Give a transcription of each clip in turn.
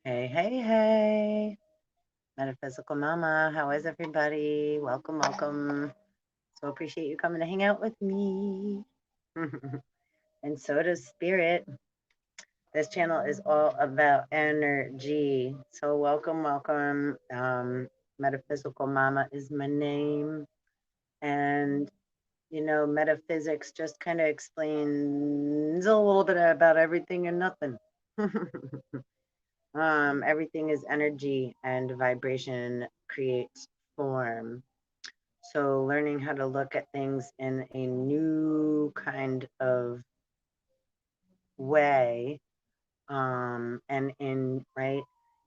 Hey, hey, hey, Metaphysical Mama. How is everybody? Welcome, welcome. So appreciate you coming to hang out with me. And so does Spirit. This channel is all about energy. So welcome, welcome. Metaphysical Mama is my name. And, metaphysics just kind of explains a little bit about everything and nothing. Everything is energy and vibration creates form. So learning how to look at things in a new kind of way, and in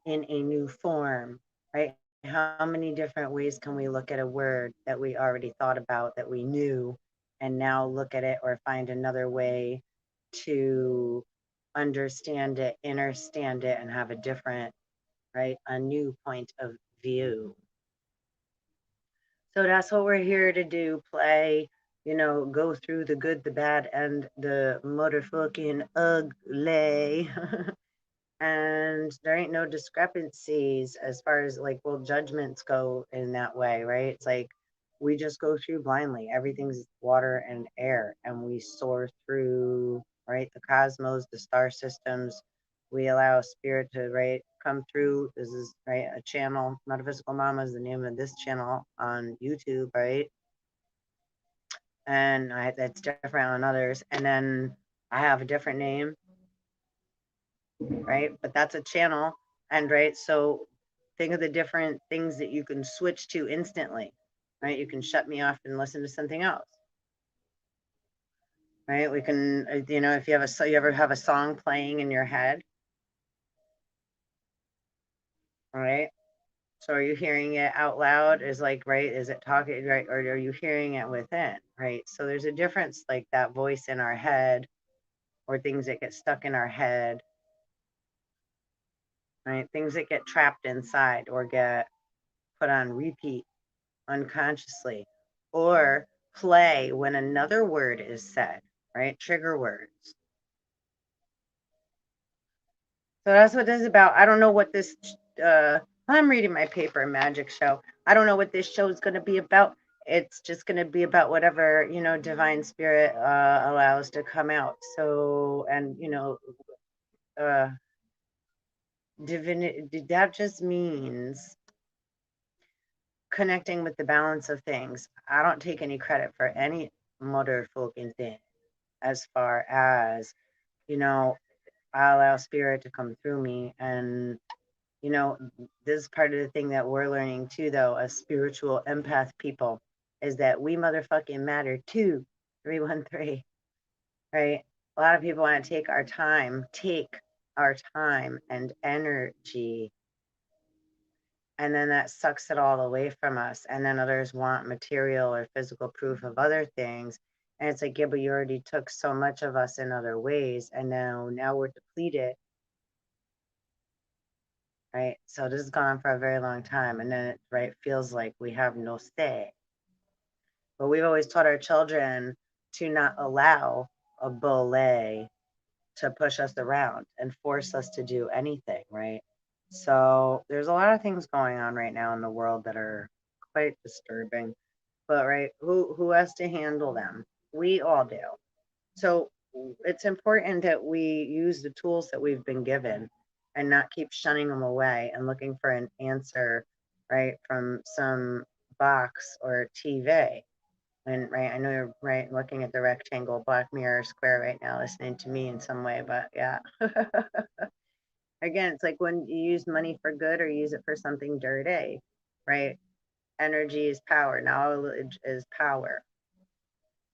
a new form, right? How many different ways can we look at a word that we already thought about, that we knew, and now look at it or find another way to understand it, understand it, and have a different, right? A new point of view. So that's what we're here to do, play, go through the good, the bad, and the motherfucking ugly. And there ain't no discrepancies as far as like, well, judgments go in that way, right? It's like we just go through blindly. Everything's water and air, and we soar through, right? The cosmos, the star systems. We allow spirit to, right, come through. This is, right, a channel. Metaphysical Mama is the name of this channel on YouTube, right? And that's different on others. And then I have a different name, right? But that's a channel. And right, so think of the different things that you can switch to instantly, right? You can shut me off and listen to something else, right? We can, if you have you ever have a song playing in your head, right? So are you hearing it out loud? Is like, right? Is it talking, right? Or are you hearing it within, right? So there's a difference, like that voice in our head or things that get stuck in our head, right? Things that get trapped inside or get put on repeat unconsciously, or play when another word is said, right? Trigger words. So that's what this is about. I don't know what this, I'm reading my paper, Magic Show. I don't know what this show is going to be about. It's just going to be about whatever, divine spirit allows to come out. So, and, uh, divinity, that just means connecting with the balance of things. I don't take any credit for any motherfucking thing as far as, I allow spirit to come through me. And, this is part of the thing that we're learning too, though, as spiritual empath people, is that we motherfucking matter too. 313, right? A lot of people want to take our time and energy, and then that sucks it all away from us. And then others want material or physical proof of other things. And it's like, yeah, but you already took so much of us in other ways, and now we're depleted, right? So this has gone on for a very long time, and then it, right, feels like we have no say. But we've always taught our children to not allow a bully to push us around and force us to do anything, right? So there's a lot of things going on right now in the world that are quite disturbing. But right, who has to handle them? We all do. So it's important that we use the tools that we've been given and not keep shunning them away and looking for an answer, right, from some box or TV. And right, I know you're right looking at the rectangle, black mirror, square right now, listening to me in some way, but yeah. Again, it's like when you use money for good or use it for something dirty, right? Energy is power, knowledge is power.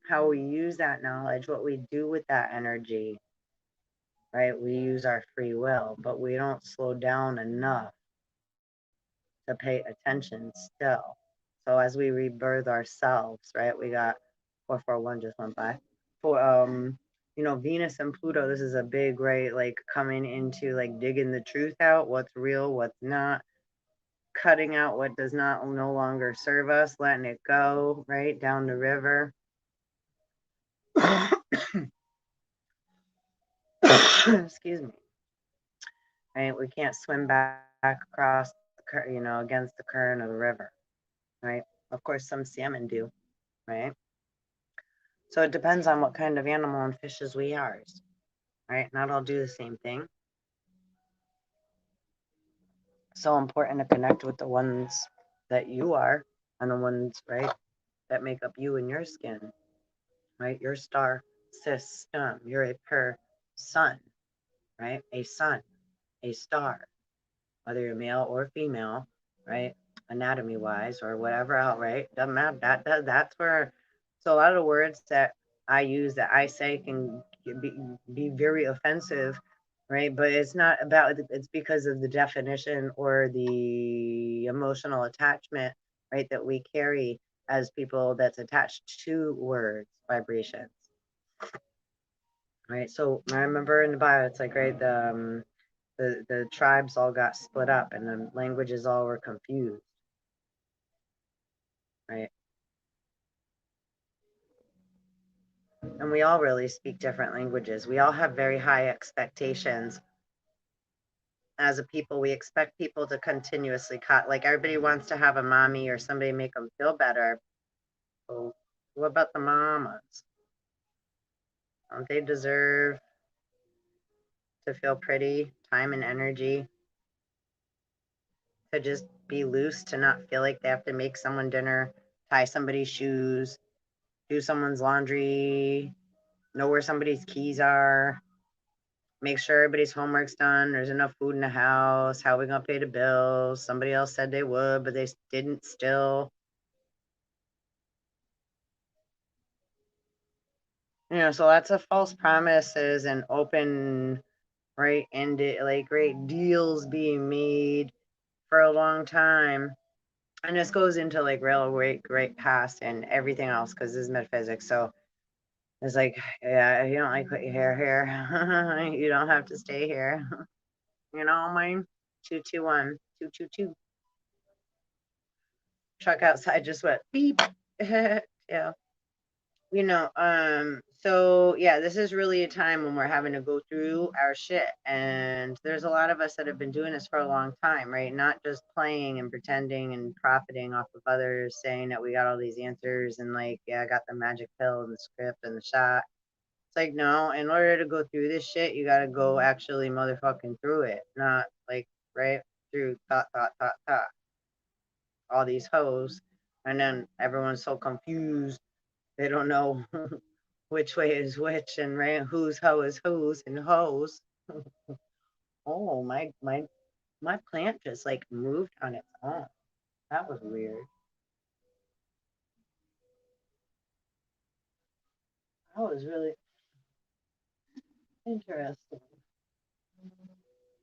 How we use that knowledge, what we do with that energy, right? We use our free will, but we don't slow down enough to pay attention still. So as we rebirth ourselves, right? We got 441 just went by. For Venus and Pluto, this is a big, right, like coming into like digging the truth out, what's real, what's not, cutting out what does not no longer serve us, letting it go, right, down the river. Excuse me. right? We can't swim back across, against the current of the river, right? Of course, some salmon do, right? So it depends on what kind of animal and fishes we are, right? Not all do the same thing. So important to connect with the ones that you are and the ones, right, that make up you and your skin, right? Your star system. You're a sun, right? A sun, a star, whether you're male or female, right? Anatomy wise or whatever else, right? Doesn't matter. That's where. So a lot of the words that I use that I say can be very offensive, right? But it's not about. It's because of the definition or the emotional attachment, right? That we carry as people that's attached to words, vibrations, right? So I remember in the Bible, it's like right the tribes all got split up and the languages all were confused, right? And we all really speak different languages. We all have very high expectations as a people. We expect people to continuously cut. Like everybody wants to have a mommy or somebody make them feel better. So what about the mamas? Don't they deserve to feel pretty, time and energy, to just be loose, to not feel like they have to make someone dinner, tie somebody's shoes, do someone's laundry, know where somebody's keys are, make sure everybody's homework's done, there's enough food in the house, how are we gonna pay the bills? Somebody else said they would, but they didn't still. So lots of false promises and open, right, ended, like great deals being made for a long time. And this goes into like railway great past and everything else because this is metaphysics. So it's like, yeah, if you don't like put your hair here, you don't have to stay here. Mine 221 222. Truck outside just went beep. Yeah. So yeah, this is really a time when we're having to go through our shit. And there's a lot of us that have been doing this for a long time, right? Not just playing and pretending and profiting off of others, saying that we got all these answers and like, yeah, I got the magic pill and the script and the shot. It's like, no, in order to go through this shit, you gotta go actually motherfucking through it, not like right through thought, all these hoes. And then everyone's so confused. They don't know which way is which and right whose hoe is whose and hoes. Oh, my plant just like moved on its own. That was weird. That was really interesting.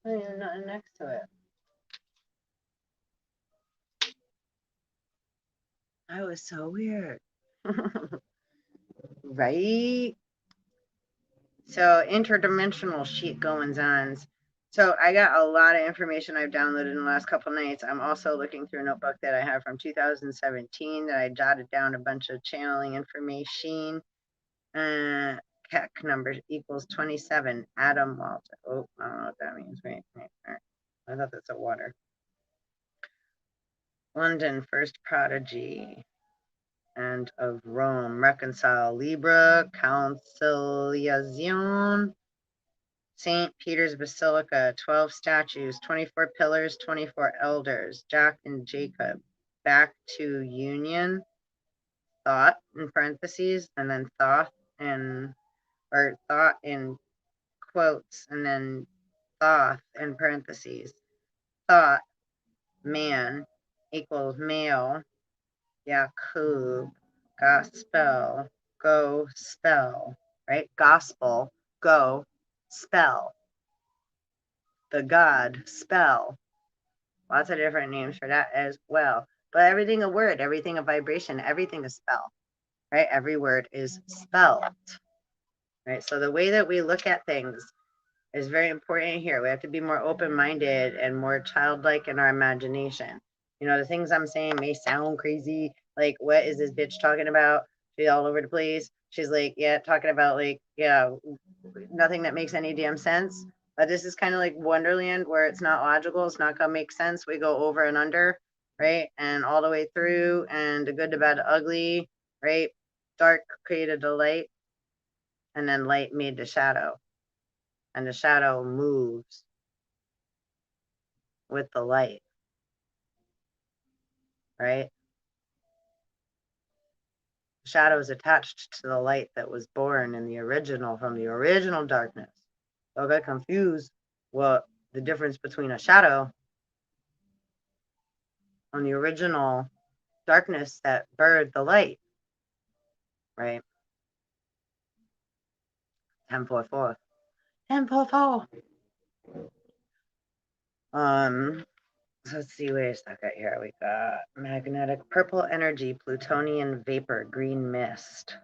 There's nothing next to it. That was so weird. Right? So interdimensional shit goings on. So I got a lot of information I've downloaded in the last couple nights. I'm also looking through a notebook that I have from 2017 that I jotted down a bunch of channeling information. Keck number equals 27. Adam Walter. Oh, I don't know what that means. Wait. I thought that's a water. London, first prodigy. And of Rome, reconcile. Libra, conciliation. St. Peter's Basilica, 12 statues, 24 pillars, 24 elders, Jack and Jacob, back to union, thought in parentheses, and then thought in quotes, and then thoth in parentheses. Thought, man, equals male, Yakub, gospel, go spell, right? Gospel, go, spell. The god, spell. Lots of different names for that as well. But everything a word, everything a vibration, everything a spell, right? Every word is spelled, right? So the way that we look at things is very important here. We have to be more open-minded and more childlike in our imagination. The things I'm saying may sound crazy. Like, what is this bitch talking about? She's all over the place. She's like, yeah, talking about like, yeah, nothing that makes any damn sense. This is kind of like Wonderland, where it's not logical, it's not gonna make sense. We go over and under, right? And all the way through, and the good, the bad, the ugly, right? Dark created the light, and then light made the shadow. And the shadow moves with the light, right? The shadow is attached to the light that was born in the original, from the original darkness. Don't get confused what the difference between a shadow on the original darkness that birthed the light, right? 1044. 1044. So let's see, wait a second here. We got magnetic purple energy, plutonian vapor, green mist,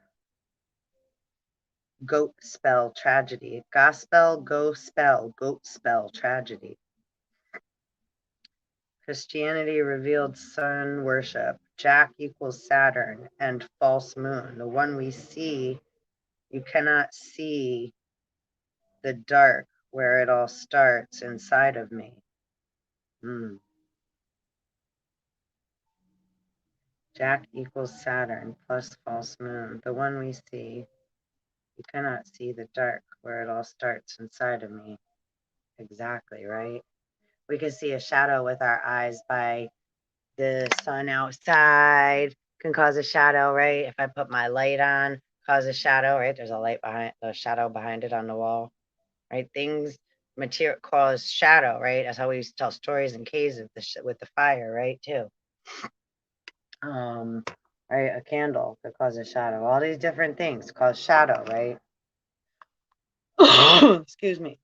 goat spell tragedy, gospel, go spell, goat spell tragedy. Christianity revealed sun worship, Jack equals Saturn, and false moon. The one we see, you cannot see the dark where it all starts inside of me. Jack equals Saturn plus false moon. The one we see, you cannot see the dark where it all starts inside of me. Exactly, right? We can see a shadow with our eyes by the sun outside, can cause a shadow, right? If I put my light on, cause a shadow, right? There's a light behind, a shadow behind it on the wall, right? Things, material cause shadow, right? That's how we used to tell stories in caves with the fire, right? Too. Right? A candle could cause a shadow. All these different things cause shadow, right? Excuse me.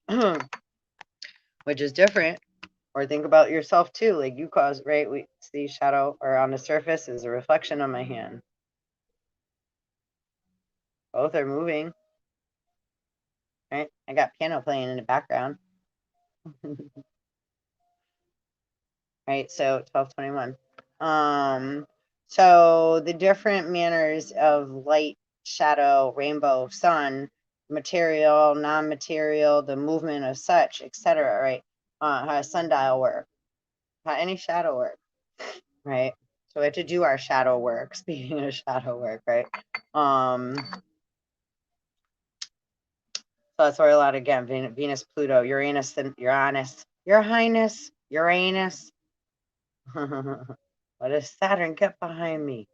Which is different. Or think about yourself too. Like you cause, right? We see shadow, or on the surface is a reflection on my hand. Both are moving. Right? I got piano playing in the background. Right? So 1221. So the different manners of light, shadow, rainbow, sun, material, non-material, the movement of such, etc. Right? How a sundial work, how any shadow work, right? So we have to do our shadow work. Speaking of shadow work, right? So that's where a lot, again, Venus, Pluto, Uranus, and Your Highness, Uranus. What does Saturn get behind me?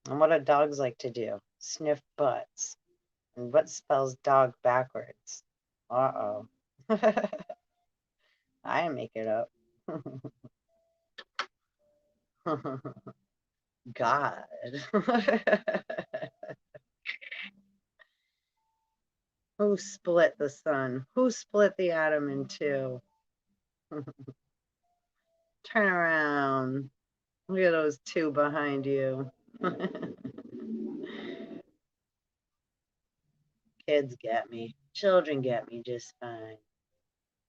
And what do dogs like to do? Sniff butts. And what spells dog backwards? Uh-oh. I make it up. God. Who split the sun? Who split the atom in two? Turn around. Look at those two behind you. Kids get me. Children get me just fine.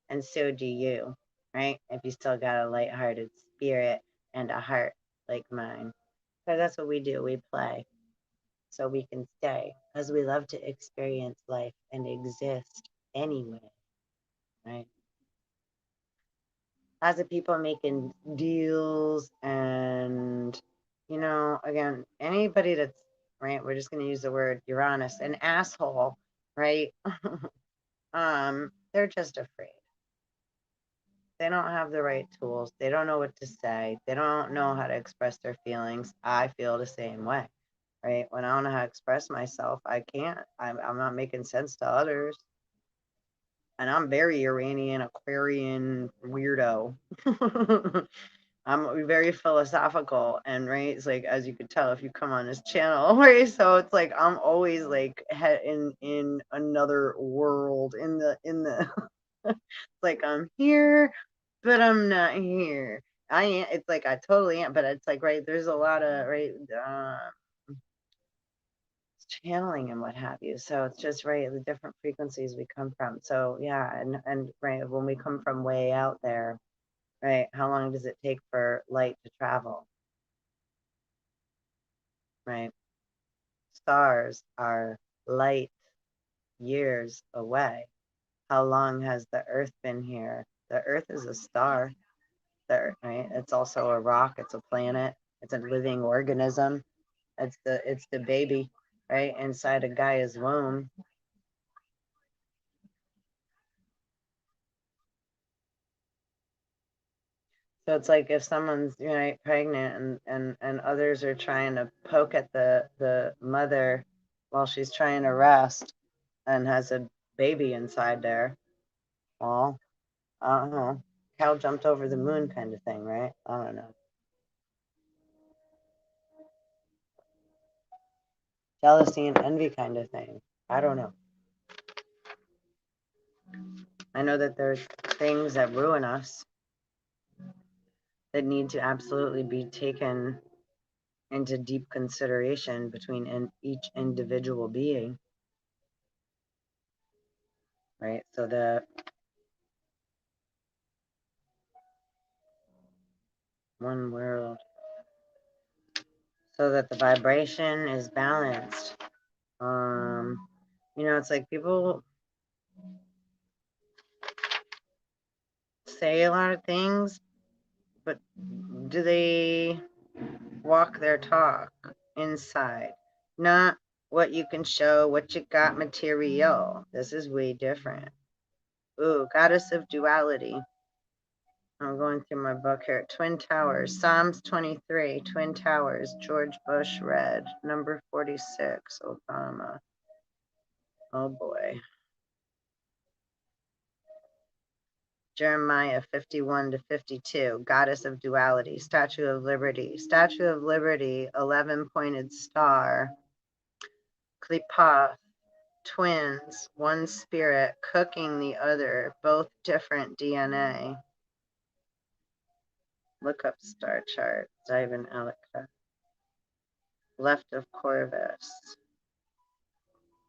And so do you, right? If you still got a lighthearted spirit and a heart like mine. Because that's what we do. We play so we can stay. Because we love to experience life and exist anyway, right? Lots of people making deals, and, again, anybody that's, right, we're just going to use the word Uranus, an asshole, right? They're just afraid. They don't have the right tools. They don't know what to say. They don't know how to express their feelings. I feel the same way, right? When I don't know how to express myself, I can't. I'm not making sense to others. And I'm very Uranian, Aquarian weirdo. I'm very philosophical, and right, it's like, as you could tell if you come on this channel, right? So it's like I'm always like in another world, in the it's like I'm here, but I'm not here. I am. It's like I totally am, but it's like, right, there's a lot of, right, channeling and what have you. So it's just, right, the different frequencies we come from. So yeah, and right, when we come from way out there, right, how long does it take for light to travel? Right? Stars are light years away. How long has the Earth been here? The Earth is a star. Right? It's also a rock. It's a planet. It's a living organism. It's the baby, right, inside a Gaia's womb. So it's like if someone's pregnant and others are trying to poke at the mother while she's trying to rest and has a baby inside there. Well, I don't know. Cow jumped over the moon kind of thing, right? I don't know. Jealousy and envy kind of thing. I don't know. I know that there's things that ruin us that need to absolutely be taken into deep consideration between each individual being, right? So the one world, so that the vibration is balanced. It's like people say a lot of things, but do they walk their talk inside? Not what you can show, what you got material. This is way different. Ooh, goddess of duality. I'm going through my book here. Twin Towers, Psalms 23, Twin Towers, George Bush read, number 46, Obama. Oh boy. Jeremiah 51 to 52, Goddess of Duality, Statue of Liberty. Statue of Liberty, 11-pointed star. Klipa, twins, one spirit cooking the other, both different DNA. Look up star chart, Ivan Aleka. Left of Corvus.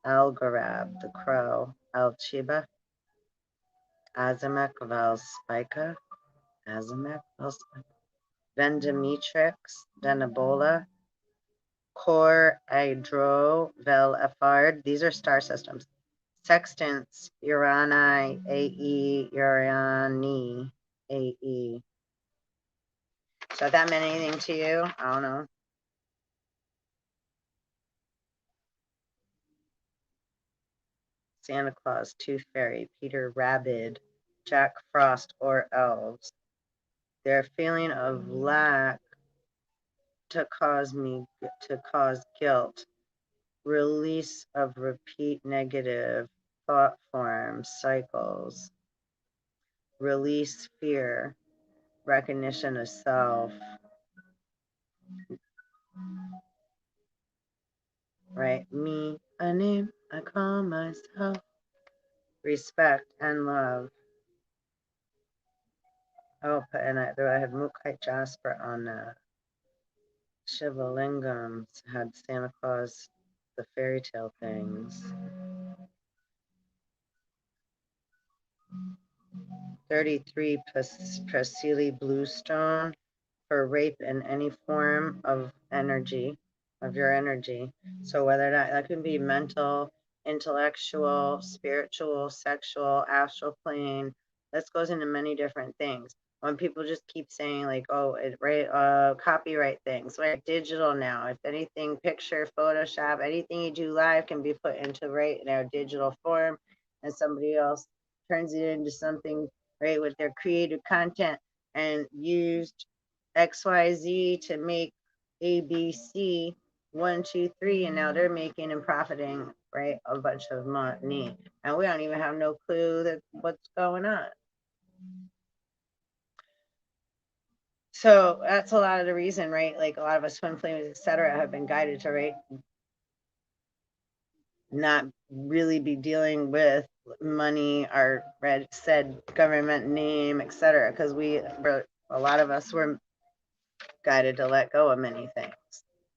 Algorab, the crow. Alchiba. Azamek Valspika. Azamek Valspika. Vendemitrix, Denabola. Cor Hydro Vel Effard. These are star systems. Sextants, Urani, AE, Urani, AE. So that meant anything to you? I don't know. Santa Claus, Tooth Fairy, Peter Rabbit, Jack Frost, or elves. Their feeling of lack to cause guilt, release of repeat negative thought forms, cycles, release fear, recognition of self, right? Me, a name I call myself, respect and love. Oh, and I had Mukite Jasper on Shiva Lingams, had Santa Claus, the fairy tale things. 33 Priscilla Bluestone for rape in any form of energy, of your energy. So whether that can be mental, intellectual, spiritual, sexual, astral plane, this goes into many different things. When people just keep saying like, oh, copyright things, like digital now. If anything, picture, Photoshop, anything you do live can be put into digital form, and somebody else turns it into something right with their creative content and used XYZ to make ABC 1, 2, 3, and now they're making and profiting right a bunch of money, and we don't even have no clue that what's going on. So that's a lot of the reason, right? Like a lot of us twin flames, etc., have been guided to not really be dealing with money or said government name, etc., because a lot of us were guided to let go of many things,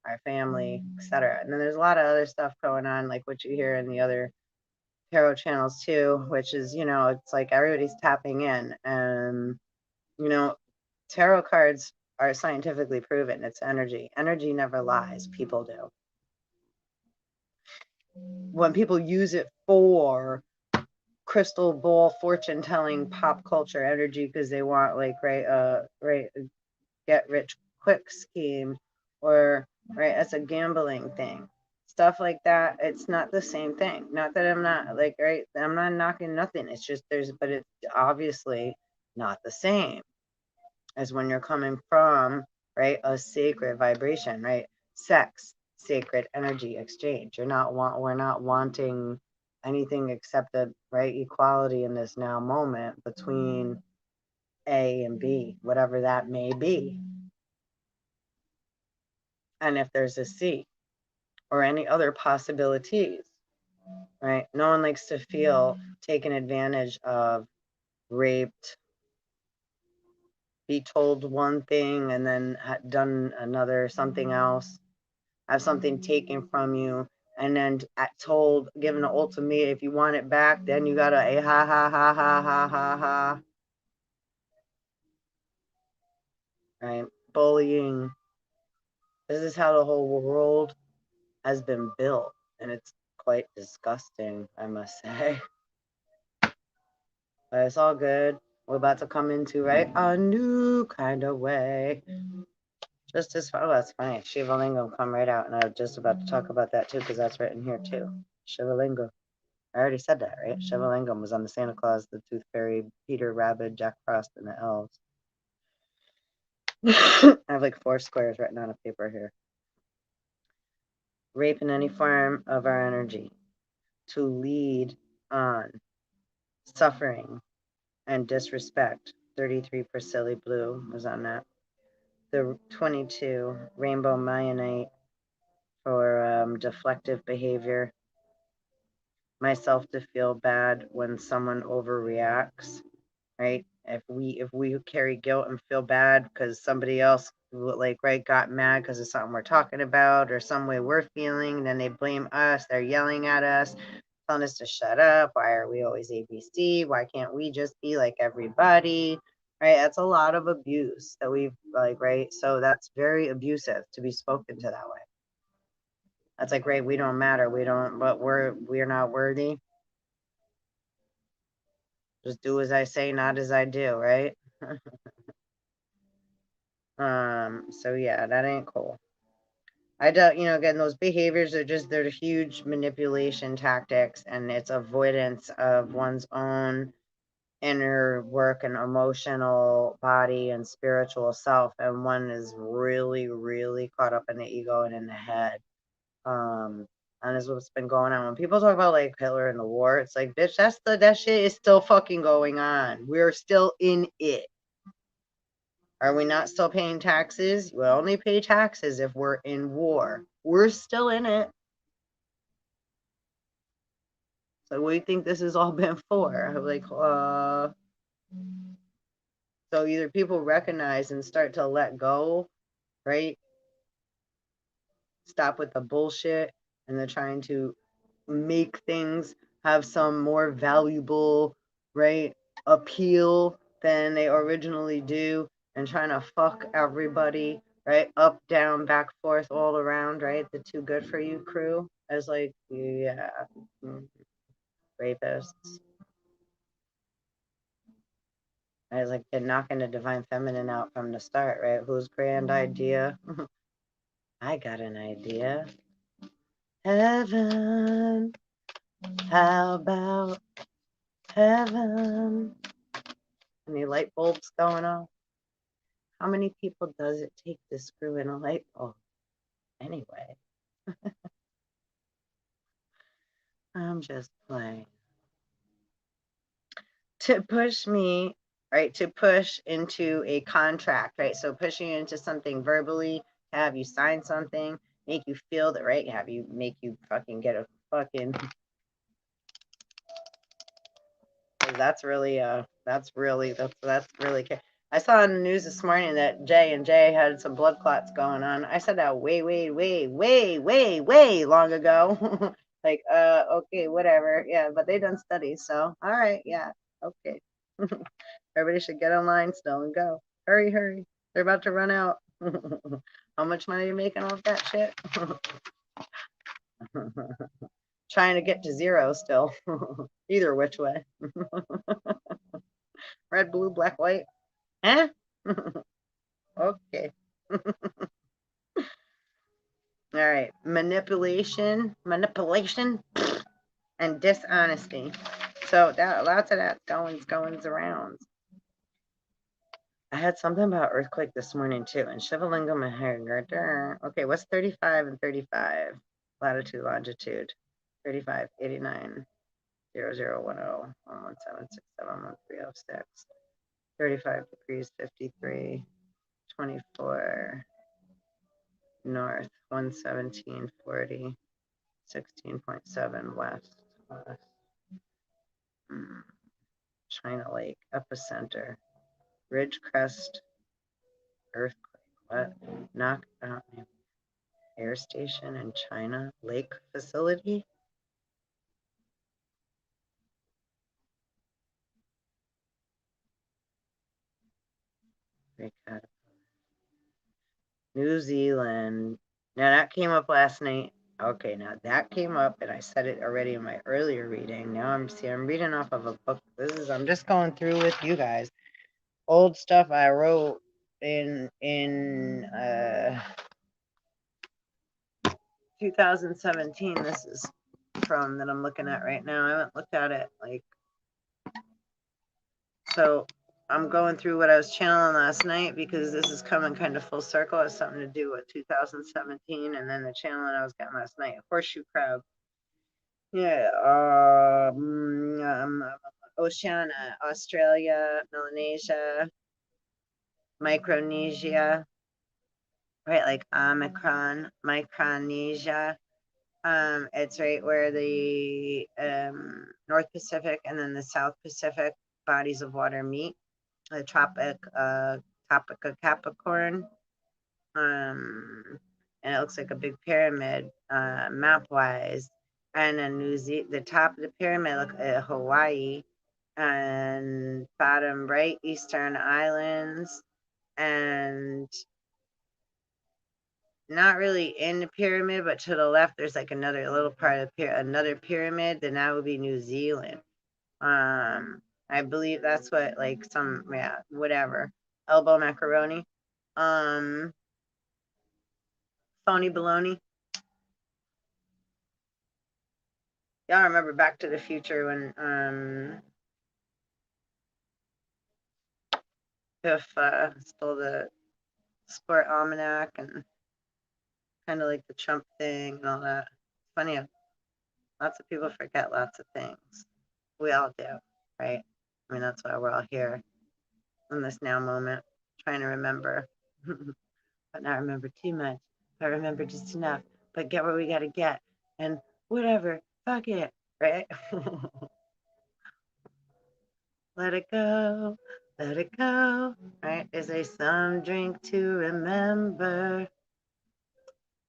our family, etc. And then there's a lot of other stuff going on, like what you hear in the other tarot channels too, which is, it's like everybody's tapping in. And, tarot cards are scientifically proven. It's energy. Energy never lies. People do. When people use it for crystal ball fortune telling pop culture energy because they want like get rich quick scheme, or right, it's a gambling thing, stuff like that. It's not the same thing. Not that I'm not like, right, I'm not knocking nothing, it's just but it's obviously not the same as when you're coming from, right, a sacred vibration, right? Sex, sacred energy exchange. We're not wanting anything except that, right, equality in this now moment between A and B, whatever that may be. And if there's a C or any other possibilities, right? No one likes to feel taken advantage of, raped, be told one thing and then done another, something else, have something taken from you, and then told, given an ultimatum, if you want it back, then you gotta ha ha ha ha ha ha ha. Right? Bullying. This is how the whole world has been built, and it's quite disgusting, I must say. But it's all good. We're about to come into, right, a new kind of way. Just as far, oh, that's funny. Shiva Lingam come right out, and I was just about to talk about that too, because that's written here too. Shiva Lingam. I already said that, right? Shiva Lingam was on the Santa Claus, the Tooth Fairy, Peter Rabbit, Jack Frost, and the elves. I have like 4 squares written on a paper here. Rape in any form of our energy to lead on suffering and disrespect. 33 Priscilla Blue was on that. The 22 Rainbow Mayonite for deflective behavior. Myself to feel bad when someone overreacts, right? If we carry guilt and feel bad because somebody else like, right, got mad because of something we're talking about or some way we're feeling, then they blame us, they're yelling at us, telling us to shut up. Why are we always ABC? Why can't we just be like everybody? Right? That's a lot of abuse that we've like, right? So that's very abusive to be spoken to that way. That's like, right, we don't matter. We're not worthy. Just do as I say, not as I do, right? So yeah, that ain't cool. I don't, again, those behaviors are just, they're huge manipulation tactics, and it's avoidance of one's own inner work and emotional body and spiritual self. And one is really, really caught up in the ego and in the head. And is what's been going on. When people talk about like Hitler and the war, it's like, bitch, that shit is still fucking going on. We're still in it. Are we not still paying taxes? We only pay taxes if we're in war. We're still in it. So what do you think this has all been for? Like, so either people recognize and start to let go, right? Stop with the bullshit, and they're trying to make things have some more valuable, right, appeal than they originally do, and trying to fuck everybody, right, up, down, back, forth, all around, right, the too good for you crew, as like, yeah, rapists. I was like, they're knocking the divine feminine out from the start, right? Whose grand idea? I got an idea. Heaven, how about heaven? Any light bulbs going off? How many people does it take to screw in a light bulb? Anyway, I'm just playing. To push me, right, to push into a contract, right? So pushing you into something verbally, have you sign something, make you feel that, right? Make you fucking get a fucking, that's really I saw in the news this morning that J&J had some blood clots going on. I said that way long ago. Like, okay, whatever. Yeah, but they done studies, so all right, yeah, okay. Everybody should get online still and go. Hurry. They're about to run out. How much money are you making off that shit? trying to get to zero still. Either which way. Red, blue, black, white. Eh? Okay. All right. Manipulation, and dishonesty. So that lots of that goings around. I had something about earthquake this morning too, and Shivalingam and Hagar. Okay, what's 35 and 35? Latitude, longitude. 35, 89, 0010, 1176, 1306. 35 degrees, 53, 24, north, 117, 40, 16.7 west. China Lake, epicenter, ridge crest, earthquake. What? Knock out air station in China, lake facility. New Zealand. Now that came up last night. Okay, now that came up, and I said it already in my earlier reading. Now I'm reading off of a book. I'm just going through with you guys. Old stuff I wrote in 2017. This is from that I'm looking at right now. I haven't looked at it so I'm going through what I was channeling last night because this is coming kind of full circle. It has something to do with 2017 and then the channeling I was getting last night. Horseshoe crab. Yeah. Oceania, Australia, Melanesia, Micronesia, right? Like Omicron, Micronesia. It's right where the North Pacific and then the South Pacific bodies of water meet. The Tropic of Capricorn. And it looks like a big pyramid, map-wise. And then the top of the pyramid look at Hawaii, and bottom right, Eastern Islands, and not really in the pyramid, but to the left, there's like another little part of another pyramid. Then that would be New Zealand. I believe that's what whatever. Elbow macaroni. Phony baloney. Y'all remember Back to the Future when Biff stole the sport almanac and kind of like the Trump thing and all that. Funny, lots of people forget lots of things. We all do, right? I mean, that's why we're all here in this now moment, trying to remember, but not remember too much, but remember just enough, but get what we got to get, and whatever, fuck it, right? Let it go, right? They say some drink to remember,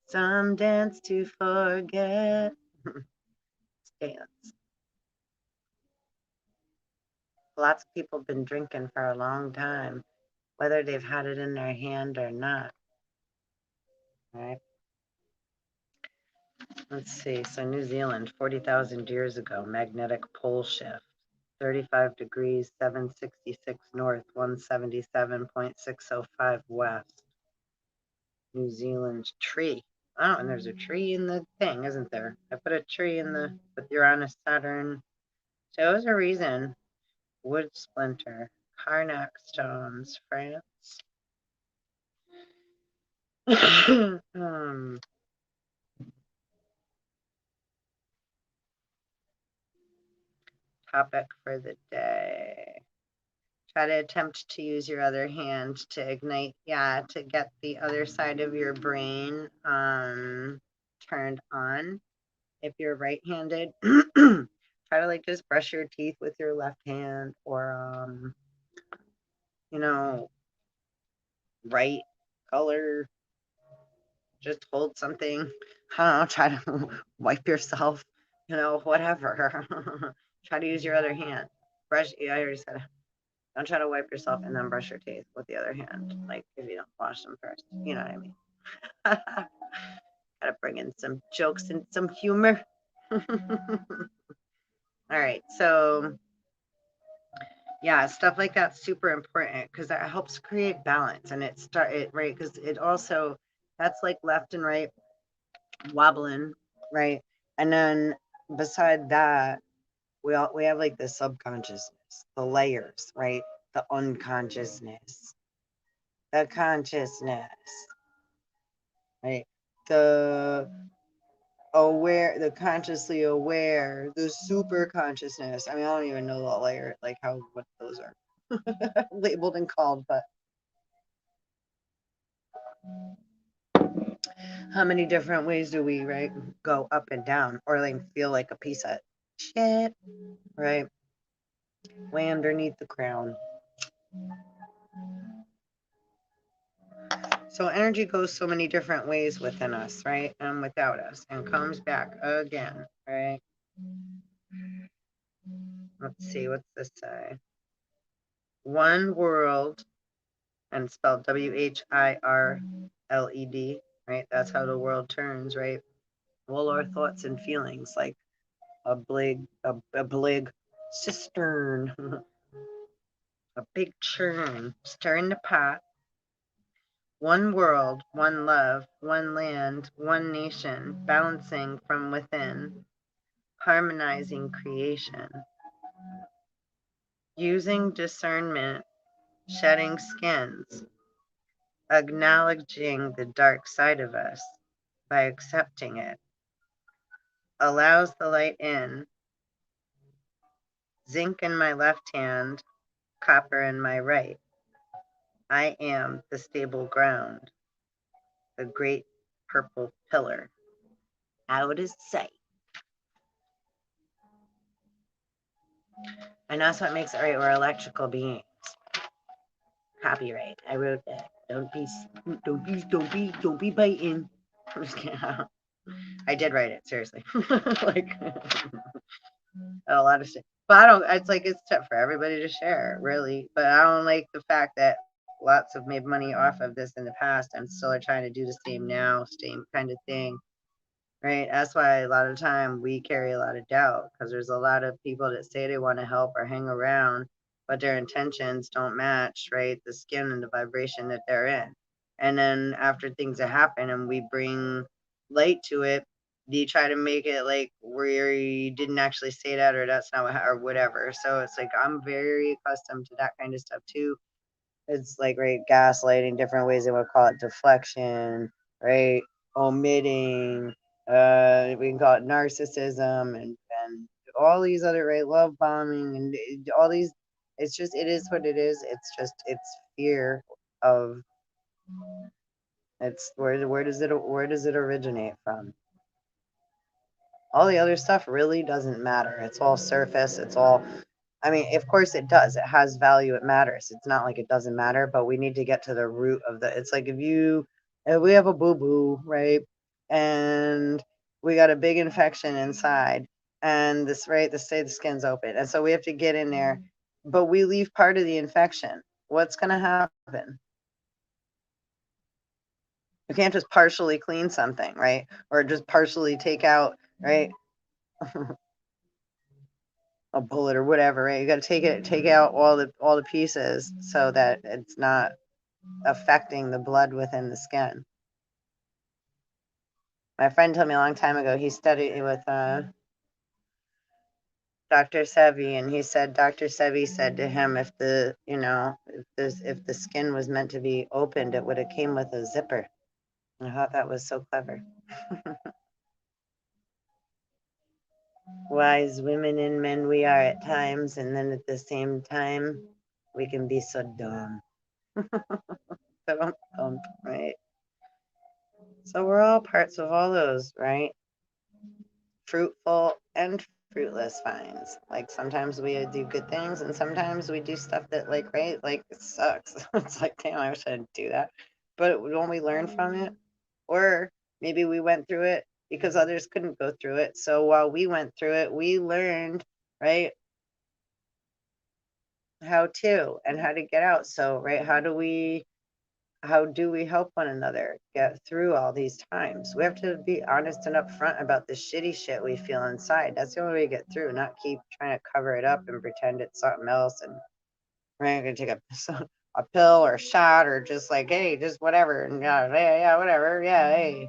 some dance to forget. Dance. Lots of people have been drinking for a long time, whether they've had it in their hand or not. Right? Let's see. So New Zealand, 40,000 years ago, magnetic pole shift, 35 degrees, 766 north, 177.605 west. New Zealand tree. Oh, and there's a tree in the thing, isn't there? I put a tree in with Uranus, Saturn. So it was a reason. Wood splinter, Karnak stones, France. Topic for the day. Try to attempt to use your other hand to ignite, to get the other side of your brain turned on. If you're right-handed, try to just brush your teeth with your left hand, or right color, just hold something. I don't know, try to wipe yourself, whatever. Try to use your other hand. Brush, I already said it. Don't try to wipe yourself and then brush your teeth with the other hand, if you don't wash them first. You know what I mean? Gotta bring in some jokes and some humor. All right, so yeah, stuff like that's super important because that helps create balance, and it right because it also that's like left and right wobbling, right? And then beside that, we have like the subconsciousness, the layers, right? The unconsciousness, the consciousness, right? The the consciously aware, the super consciousness. I mean, I don't even know what layer, like how what those are labeled and called, but how many different ways do we, right, go up and down or like feel like a piece of shit, right? Way underneath the crown. So energy goes so many different ways within us, right? And without us, and comes back again, right? Let's see, what's this say? One world, and spelled WHIRLED, right? That's how the world turns, right? All our thoughts and feelings, like a big cistern, a big churn, stirring the pot. One world, one love, one land, one nation, balancing from within, harmonizing creation, using discernment, shedding skins, acknowledging the dark side of us by accepting it, allows the light in, zinc in my left hand, copper in my right. I am the stable ground, the great purple pillar, out of sight. And that's what makes it right. We're electrical beings. Copyright. I wrote that. Don't be biting. I'm just kidding. I did write it, seriously. Like a lot of shit. But I don't. It's like it's tough for everybody to share, really. But I don't like the fact that lots have made money off of this in the past and still are trying to do the same now, same kind of thing. Right. That's why a lot of time we carry a lot of doubt because there's a lot of people that say they want to help or hang around, but their intentions don't match, right? The skin and the vibration that they're in. And then after things that happen and we bring light to it, you try to make it like where you didn't actually say that or that's not what, or whatever. So it's like I'm very accustomed to that kind of stuff too. It's like, right, gaslighting, different ways they would call it deflection, right? Omitting, we can call it narcissism and all these other, right, love bombing and all these. It's just, it is what it is. It's just, it's fear of, it's where does it originate from? All the other stuff really doesn't matter. It's all surface. It's all, I mean, of course it does. It has value. It matters. It's not like it doesn't matter, but we need to get to the root of the. It's like if we have a boo boo, right? And we got a big infection inside, and this, right, the skin's open. And so we have to get in there, but we leave part of the infection. What's going to happen? You can't just partially clean something, right? Or just partially take out, right? A bullet or whatever, right? You got to take out all the pieces so that it's not affecting the blood within the skin. My friend told me a long time ago he studied with Dr. Sevi, and he said Dr. Sevi said to him if the if the skin was meant to be opened, it would have came with a zipper. I thought that was so clever. Wise women and men we are at times, and then at the same time we can be so dumb. So dumb, right? So we're all parts of all those, right? Fruitful and fruitless finds. Like sometimes we do good things and sometimes we do stuff that like, right, like it sucks. It's like, damn, I wish I didn't do that. But don't we learn from it? Or maybe we went through it because others couldn't go through it. So while we went through it, we learned, right, how to and how to get out. So, right, how do we how do we help one another get through all these times? We have to be honest and upfront about the shitty shit we feel inside. That's the only way to get through, not keep trying to cover it up and pretend it's something else. And we're going to take a pill or a shot or just like, hey, just whatever. And yeah, whatever. Yeah, hey.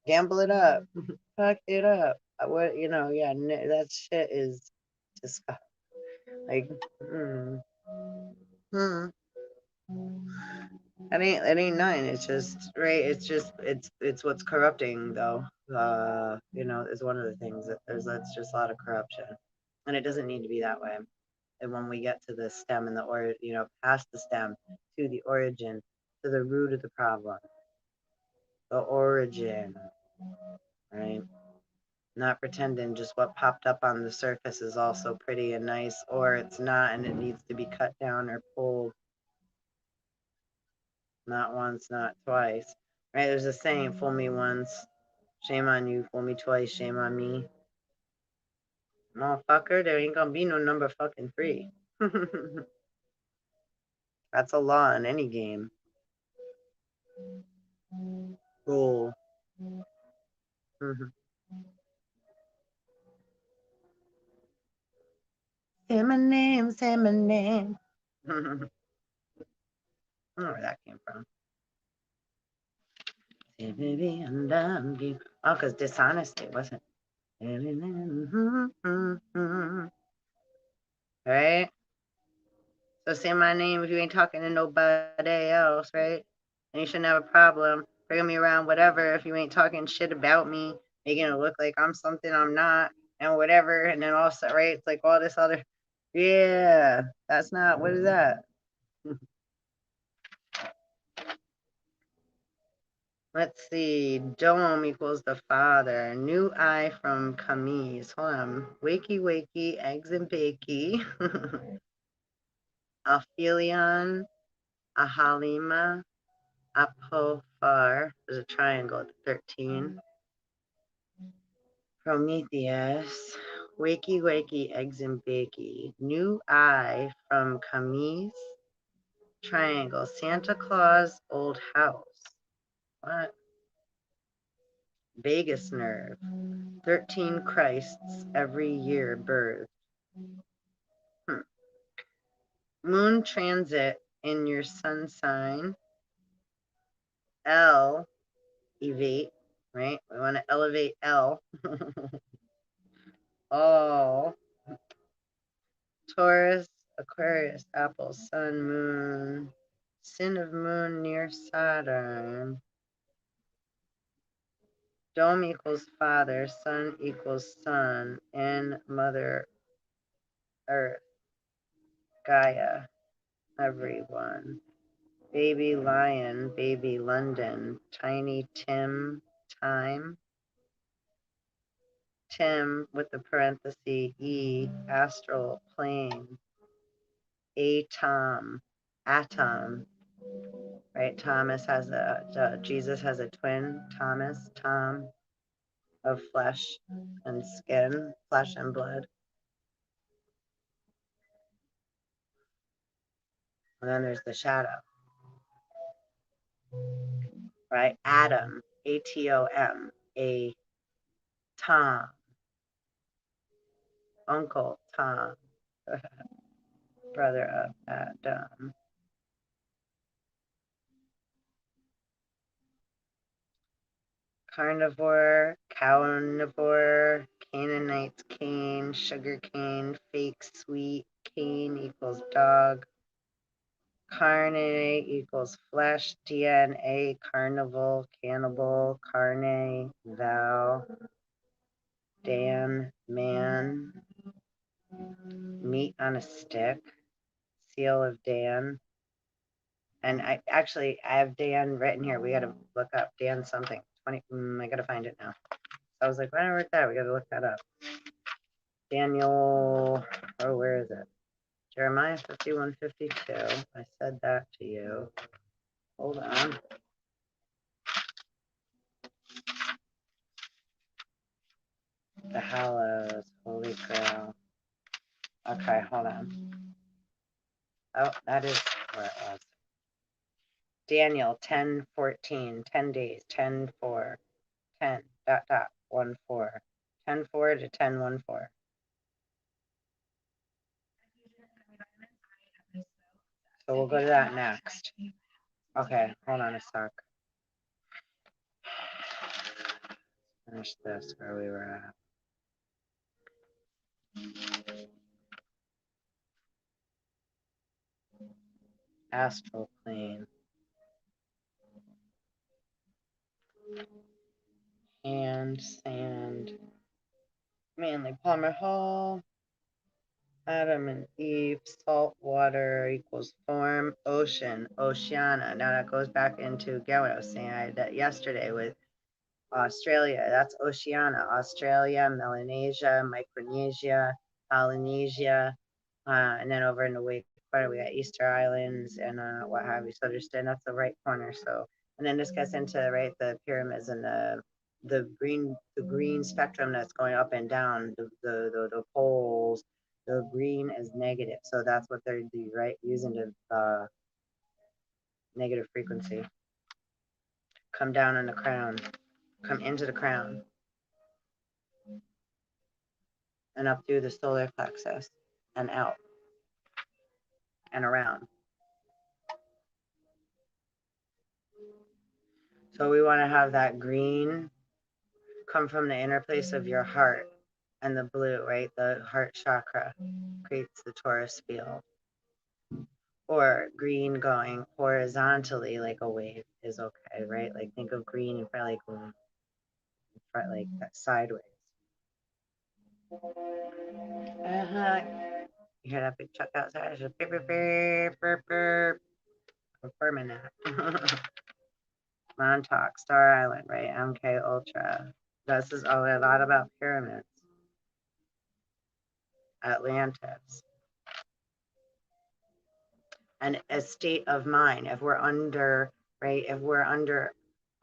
Gamble it up. Fuck it up. What, yeah, that shit is disgusting. Like, It ain't nothing. It's just right. It's what's corrupting though. Is one of the things that that's just a lot of corruption, and it doesn't need to be that way. And when we get to the stem and past the stem to the origin, to the root of the problem, the origin, right? Not pretending just what popped up on the surface is also pretty and nice, or it's not, and it needs to be cut down or pulled. Not once, not twice. Right? There's a saying, fool me once, shame on you, fool me twice, shame on me. Motherfucker, there ain't gonna be no number fucking 3. That's a law in any game. Rule. Say my name, say my name. I don't know where that came from. Say, baby, I love you. Oh, because dishonesty, wasn't it? Right? So say my name if you ain't talking to nobody else, right? And you shouldn't have a problem bringing me around, whatever, if you ain't talking shit about me, making it look like I'm something I'm not, and whatever. And then also, right? It's like all this other, yeah, that's not, what is that? Let's see. Dome equals the father. New eye from Camise. Hold on. Wakey, wakey, eggs and bakey. Aphelion, Ahalima, Apophar. There's a triangle at 13. Prometheus. Wakey, wakey, eggs and bakey. New eye from Camise. Triangle. Santa Claus, old house. What? Vagus nerve. 13 Christs every year birth. Moon transit in your sun sign. L, elevate, right? We want to elevate L. Oh, Taurus, Aquarius, Apple, Sun, Moon. Sin of Moon near Saturn. Dome equals Father, Sun equals Sun, and Mother Earth, Gaia, everyone. Baby Lion, Baby London, Tiny Tim, Time. Tim with the parenthesis E, astral plane. Atom, atom, right? Jesus has a twin, Thomas, Tom, of flesh and skin, flesh and blood. And then there's the shadow, right? Atom, Atom, a Tom, Uncle Tom, brother of Adam. Carnivore, cownivore, Canaanites, cane, sugar cane, fake sweet, cane equals dog. Carne equals flesh, DNA, carnival, cannibal, carne, thou, Dan, man, meat on a stick, seal of Dan. And I have Dan written here. We got to look up Dan something. I got to find it now. I was like, why did I write that? We got to look that up. Daniel, where is it? Jeremiah 51:52. I said that to you. Hold on. The Hallows, Holy Grail. Okay, hold on. Oh, that is where it was. Daniel 10:14, 10 days, 10:4, 10 dot dot 1:4, 10:4 to 10:14. So we'll go to that next. Okay, hold on a sec. Finish this where we were at. Astral plane. Hand, sand. Manly Palmer Hall. Adam and Eve. Salt water equals form. Ocean. Oceana. Now that goes back into, again, what I was saying that yesterday with Australia. That's Oceania. Australia, Melanesia, Micronesia, Polynesia, and then over in the wake corner we got Easter Islands and what have you. So understand that's the right corner. So and then this gets into right the pyramids and the green spectrum that's going up and down the poles. The green is negative, so that's what they're right using the negative frequency. Come down on the crown. Come into the crown and up through the solar plexus and out and around. So we want to have that green come from the inner place of your heart and the blue, right? The heart chakra creates the Taurus field. Or green going horizontally like a wave is okay, right? Like think of green in front like that sideways. You hear that big truck outside? It's just beep, beep, beep, beep, beep. Confirming that. Montauk, Star Island, right? MK Ultra. This is a lot about pyramids. Atlantis. And a state of mind. If we're under, right? If we're under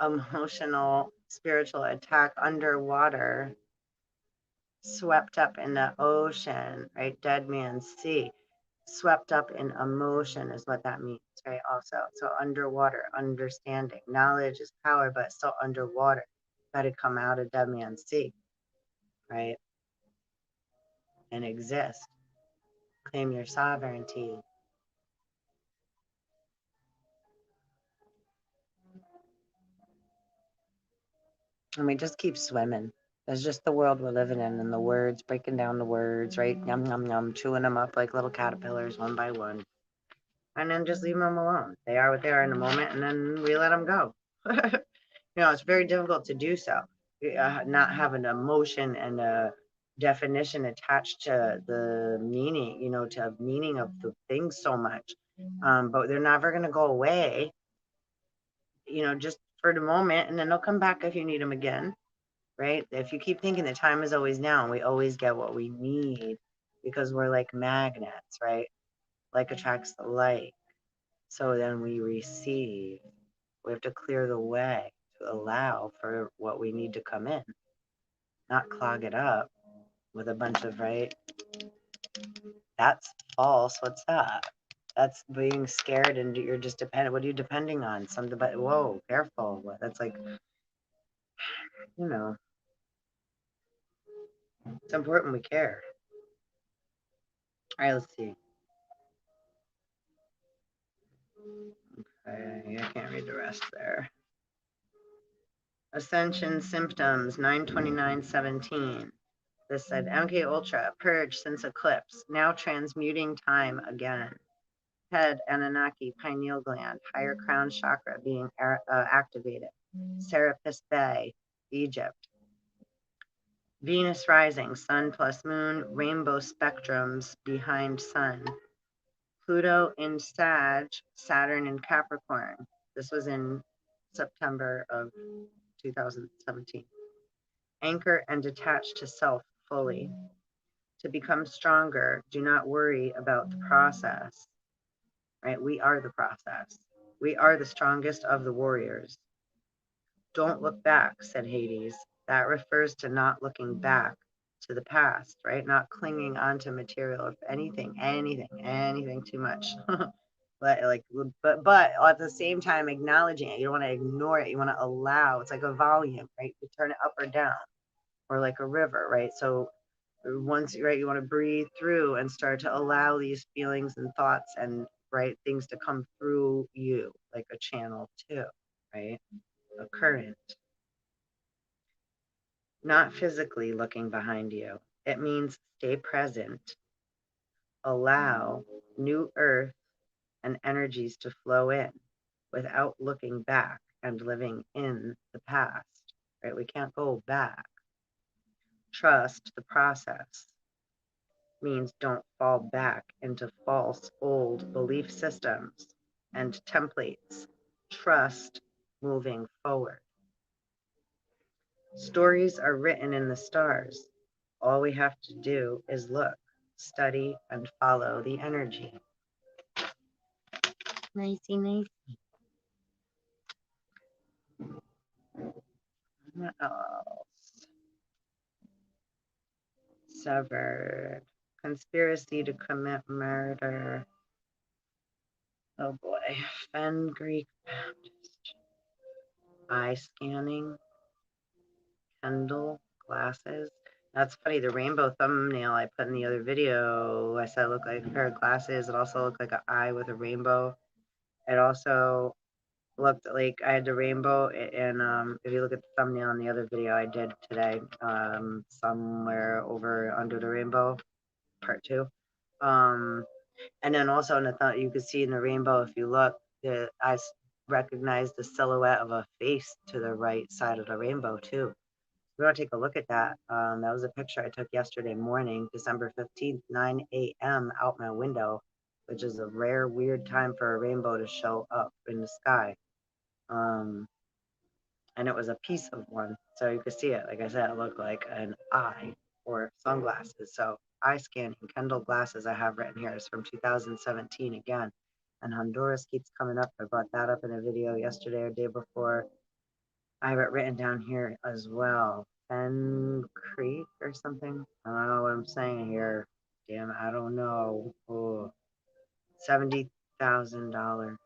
emotional, spiritual attack underwater, swept up in the ocean, right? Dead Man's Sea. Swept up in emotion is what that means, right? Also, so underwater, understanding. Knowledge is power, but still underwater. Got to come out of Dead Man's Sea, right? And exist. Claim your sovereignty. And we just keep swimming. That's just the world we're living in, and the words, breaking down the words, right? Yum, yum, yum, chewing them up like little caterpillars one by one. And then just leave them alone. They are what they are in the moment, and then we let them go. It's very difficult to do so. Not have an emotion and a definition attached to the meaning, to meaning of the things so much. But they're never going to go away, just for the moment, and then they'll come back if you need them again, right? If you keep thinking the time is always now, we always get what we need because we're like magnets, right? Like attracts the like. So then we receive. We have to clear the way to allow for what we need to come in, not clog it up with a bunch of, right? That's false. What's that? That's being scared and you're just dependent. What are you depending on? Something, but whoa, careful. That's like, it's important we care. All right, let's see. Okay, I can't read the rest there. Ascension symptoms 9/29/17. This said MK Ultra purge since eclipse, now transmuting time again. Head Anunnaki pineal gland, higher crown chakra being activated. Serapis Bay, Egypt. Venus rising, sun plus moon, rainbow spectrums behind sun. Pluto in Sag, Saturn in Capricorn. This was in September of 2017. Anchor and detach to self fully. To become stronger, do not worry about the process. Right? We are the process. We are the strongest of the warriors. Don't look back, said Hades. That refers to not looking back to the past, right? Not clinging onto material or anything too much. But at the same time acknowledging it. You don't want to ignore it. You want to allow. It's like a volume, right? You turn it up or down, or like a river, right? So once, right, you want to breathe through and start to allow these feelings and thoughts and, right, things to come through you like a channel too, right? A current, not physically looking behind you. It means stay present, allow new earth and energies to flow in without looking back and living in the past, right? We can't go back. Trust the process means don't fall back into false old belief systems and templates. Trust moving forward. Stories are written in the stars. All we have to do is look, study, and follow the energy. Nicey, nice. What else? Severed. Conspiracy to commit murder. Oh boy. Fen Greek Baptist. Eye scanning. Kendall glasses. That's funny. The rainbow thumbnail I put in the other video, I said it looked like a pair of glasses. It also looked like an eye with a rainbow. It also looked like I had the rainbow, and if you look at the thumbnail in the other video I did today, somewhere over under the rainbow, part 2. And then also in the you could see in the rainbow, if you look, I recognize the silhouette of a face to the right side of the rainbow too. We want to take a look at that. That was a picture I took yesterday morning, December 15th, 9 a.m. out my window, which is a rare, weird time for a rainbow to show up in the sky. And it was a piece of one. So you could see it. Like I said, it looked like an eye or sunglasses. So eye scanning, Kendall glasses I have written here is from 2017 again. And Honduras keeps coming up. I brought that up in a video yesterday or day before. I have it written down here as well. Fen Creek or something. I don't know what I'm saying here. Damn, I don't know. Oh, $70,000.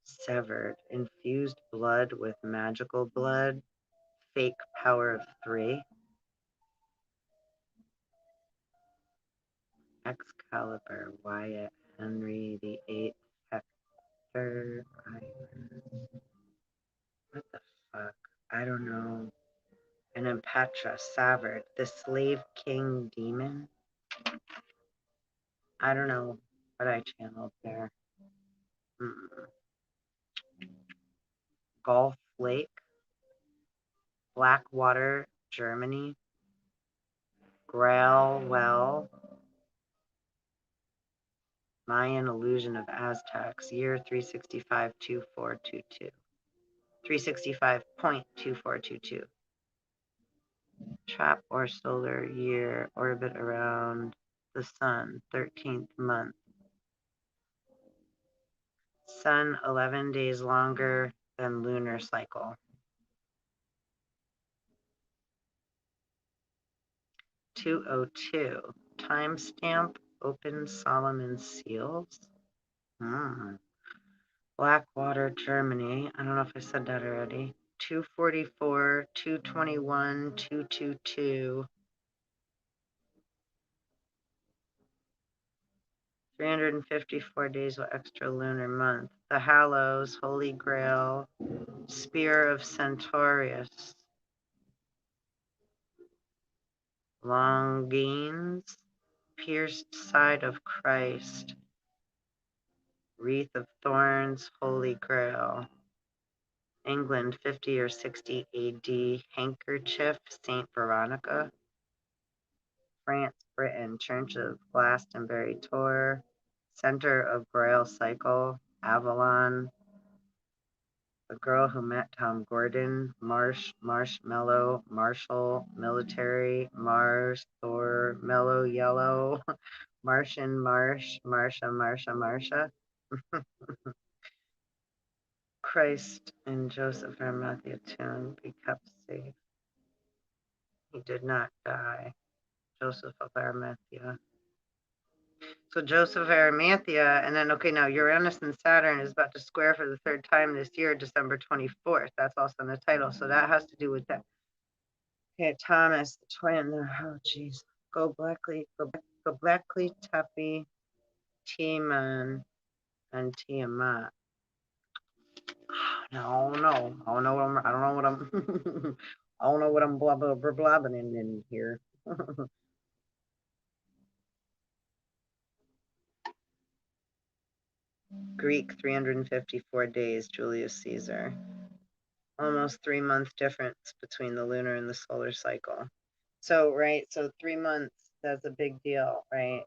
Severed. Infused blood with magical blood. Fake power of 3. Excalibur. Wyatt. Henry VIII. Hector. What the fuck? I don't know. And then Petra. Severed. The slave king demon. I don't know what I channeled there. Gulf Lake, Blackwater, Germany, Grail Well, Mayan illusion of Aztecs, year 365.2422. 365.2422. Trap or solar year, orbit around the sun, 13th month. Sun 11 days longer than lunar cycle. 202. Timestamp, open Solomon seals. Blackwater, Germany. I don't know if I said that already. 244, 221, 222. 354 days with extra lunar month. The Hallows, Holy Grail, Spear of Centaurus. Longines, Pierced Side of Christ. Wreath of Thorns, Holy Grail. England, 50 or 60 AD. Handkerchief, Saint Veronica. France, Britain, Church of Glastonbury Tour, Center of Grail Cycle, Avalon, The Girl Who Met Tom Gordon, Marshmallow, Marshall, Military, Mars, Thor, Mellow Yellow, Martian, Marsha. Christ and Joseph Arimathea tomb be kept safe. He did not die. Joseph of Arimathea. So Joseph Arimathea, and then, okay, now Uranus and Saturn is about to square for the third time this year, December 24th. That's also in the title. So that has to do with that. Okay, Thomas, the twin. Oh, jeez. Go Blackley, Tuppy, T-Man, and Tiamat. No, no. I don't know what I'm, I don't know what I'm, I don't know what I'm blabbing in here. Greek, 354 days, Julius Caesar. Almost 3 month difference between the lunar and the solar cycle. So, right, so 3 months, that's a big deal, right?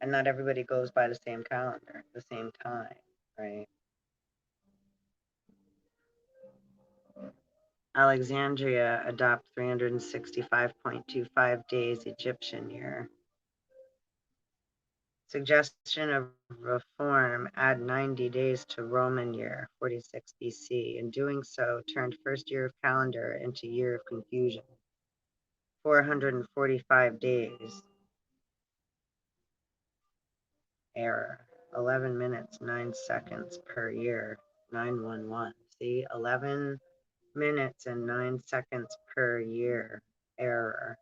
And not everybody goes by the same calendar at the same time, right? Alexandria adopt 365.25 days Egyptian year. Suggestion of reform, add 90 days to Roman year, 46 BC. In doing so, turned first year of calendar into year of confusion. 445 days. Error. 11 minutes, 9 seconds per year. 911. See, 11 minutes and 9 seconds per year. Error.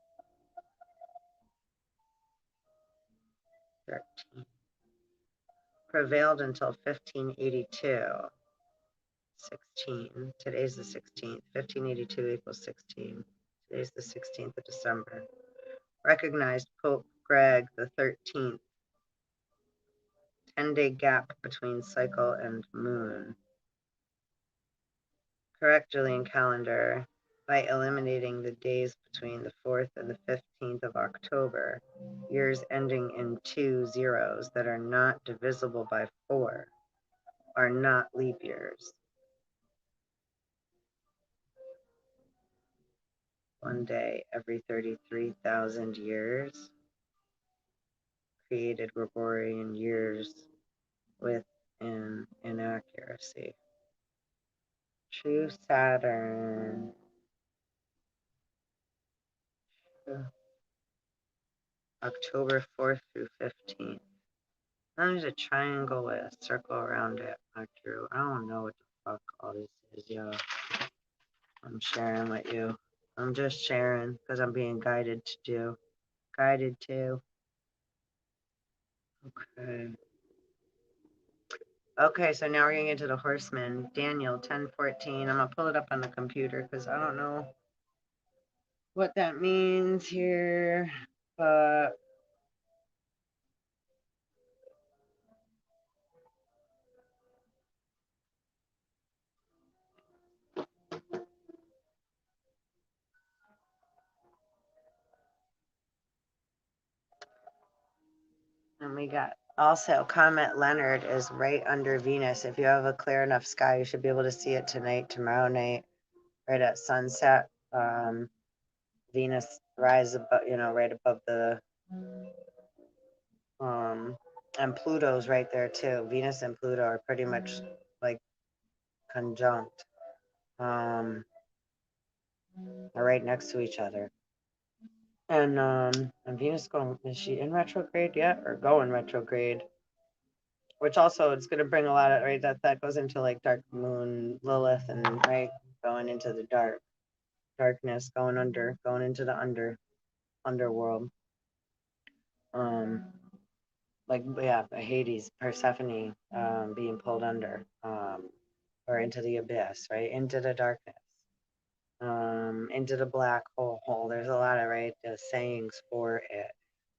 13. Prevailed until 1582. 16. Today's the 16th. 1582 equals 16. Today's the 16th of December. Recognized Pope Greg the 13th. 10-day gap between cycle and moon. Correct Julian calendar by eliminating the days between the 4th and the 15th of October. Years ending in 2 zeros that are not divisible by 4 are not leap years. One day every 33,000 years. Created Gregorian years with an inaccuracy. True Saturn. October 4th through 15th. There's a triangle with a circle around it. I drew. I don't know what the fuck all this is, yo. I'm sharing with you. I'm just sharing because I'm being guided to do. Guided to. Okay. Okay, so now we're getting into the horseman. Daniel 10:14. I'm gonna pull it up on the computer because I don't know what that means here. But and we got also Comet Leonard is right under Venus. If you have a clear enough sky, you should be able to see it tonight, tomorrow night, right at sunset. Venus rise above, right above the and Pluto's right there too. Venus and Pluto are pretty much like conjunct. Are right next to each other. And Venus is she in retrograde yet or going retrograde? Which also it's gonna bring a lot of right that goes into like dark moon Lilith and right going into the darkness, going into the underworld. Like Hades, Persephone being pulled under or into the abyss, right? Into the darkness. Into the black hole. There's a lot of sayings for it.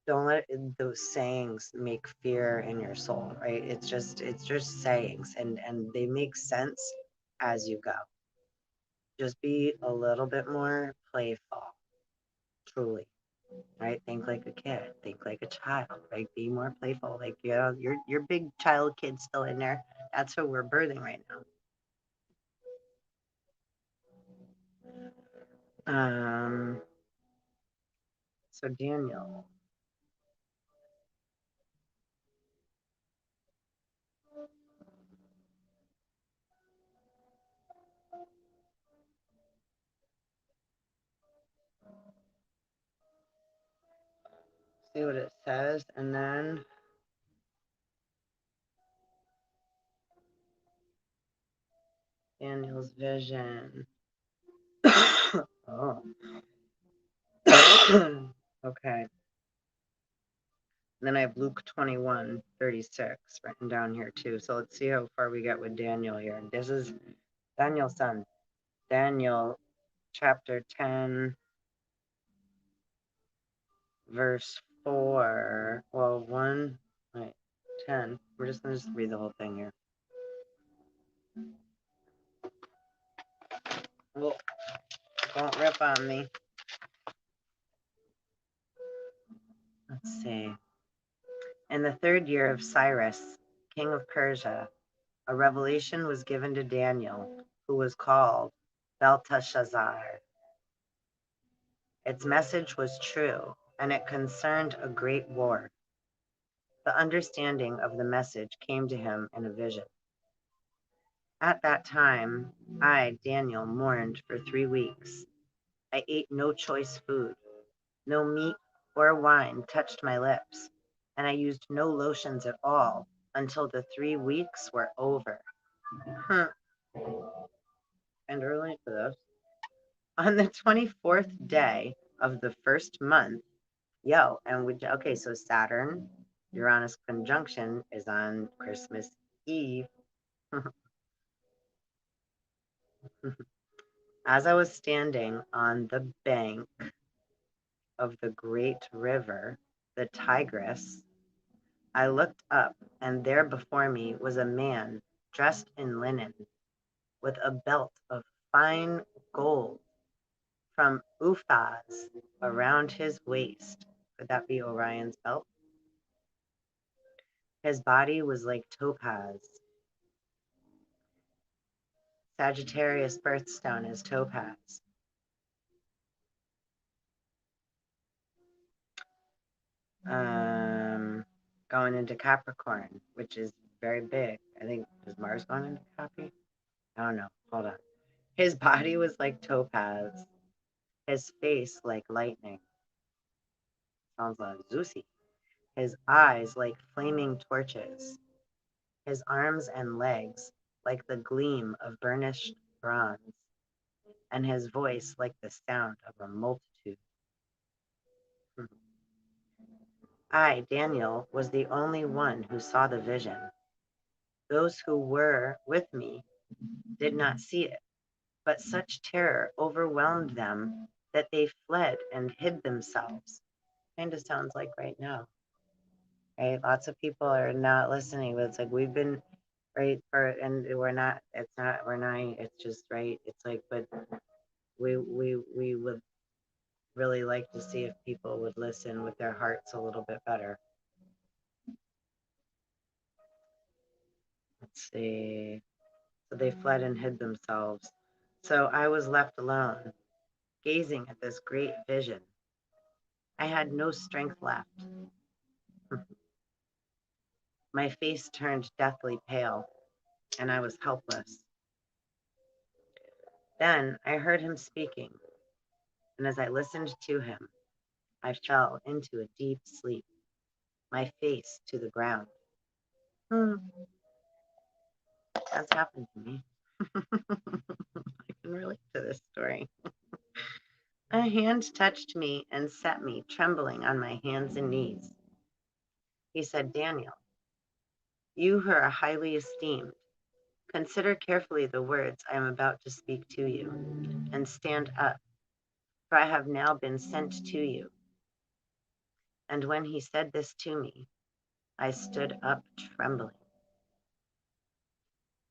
Don't let those sayings make fear in your soul, right? It's just sayings, and they make sense as you go. Just be a little bit more playful, truly, right? Think like a kid, think like a child, right? Be more playful, like your big child kid's still in there. That's what we're birthing right now. So Daniel. see what it says, and then Daniel's vision. Oh. Okay. Then I have Luke 21:36 written down here too. So let's see how far we get with Daniel here. This is Daniel's son. Daniel chapter 10, verse 4. Well, 1, wait, 10. We're just going to read the whole thing here. Well, don't rip on me. Let's see. In the 3rd year of Cyrus, king of Persia, a revelation was given to Daniel, who was called Belteshazzar. Its message was true, and it concerned a great war. The understanding of the message came to him in a vision. At that time, I, Daniel, mourned for 3 weeks. I ate no choice food. No meat or wine touched my lips, and I used no lotions at all until the 3 weeks were over. And early for this. On the 24th day of the first month, okay, so Saturn, Uranus conjunction is on Christmas Eve. As I was standing on the bank of the great river, the Tigris, I looked up, and there before me was a man dressed in linen, with a belt of fine gold from Uphaz around his waist. Could that be Orion's belt? His body was like topaz. Sagittarius birthstone is topaz. Going into Capricorn, which is very big. I think, is Mars going into Capricorn? I don't know. Hold on. His body was like topaz. His face like lightning. Sounds like Zeusy. His eyes like flaming torches. His arms and legs like the gleam of burnished bronze. And his voice like the sound of a multitude. I, Daniel, was the only one who saw the vision. Those who were with me did not see it, but such terror overwhelmed them that they fled and hid themselves. Kind of sounds like right now, right? Lots of people are not listening, but it's like we've been right for, and we're not. It's not. We're not. It's just right. It's like, but we would really like to see if people would listen with their hearts a little bit better. Let's see. So they fled and hid themselves. So I was left alone, gazing at this great vision. I had no strength left. My face turned deathly pale, and I was helpless. Then I heard him speaking, and as I listened to him, I fell into a deep sleep, my face to the ground. That's happened to me. I can relate to this story. A hand touched me and set me trembling on my hands and knees. He said, Daniel, you who are highly esteemed, consider carefully the words I am about to speak to you, and stand up, for I have now been sent to you. And when he said this to me, I stood up trembling.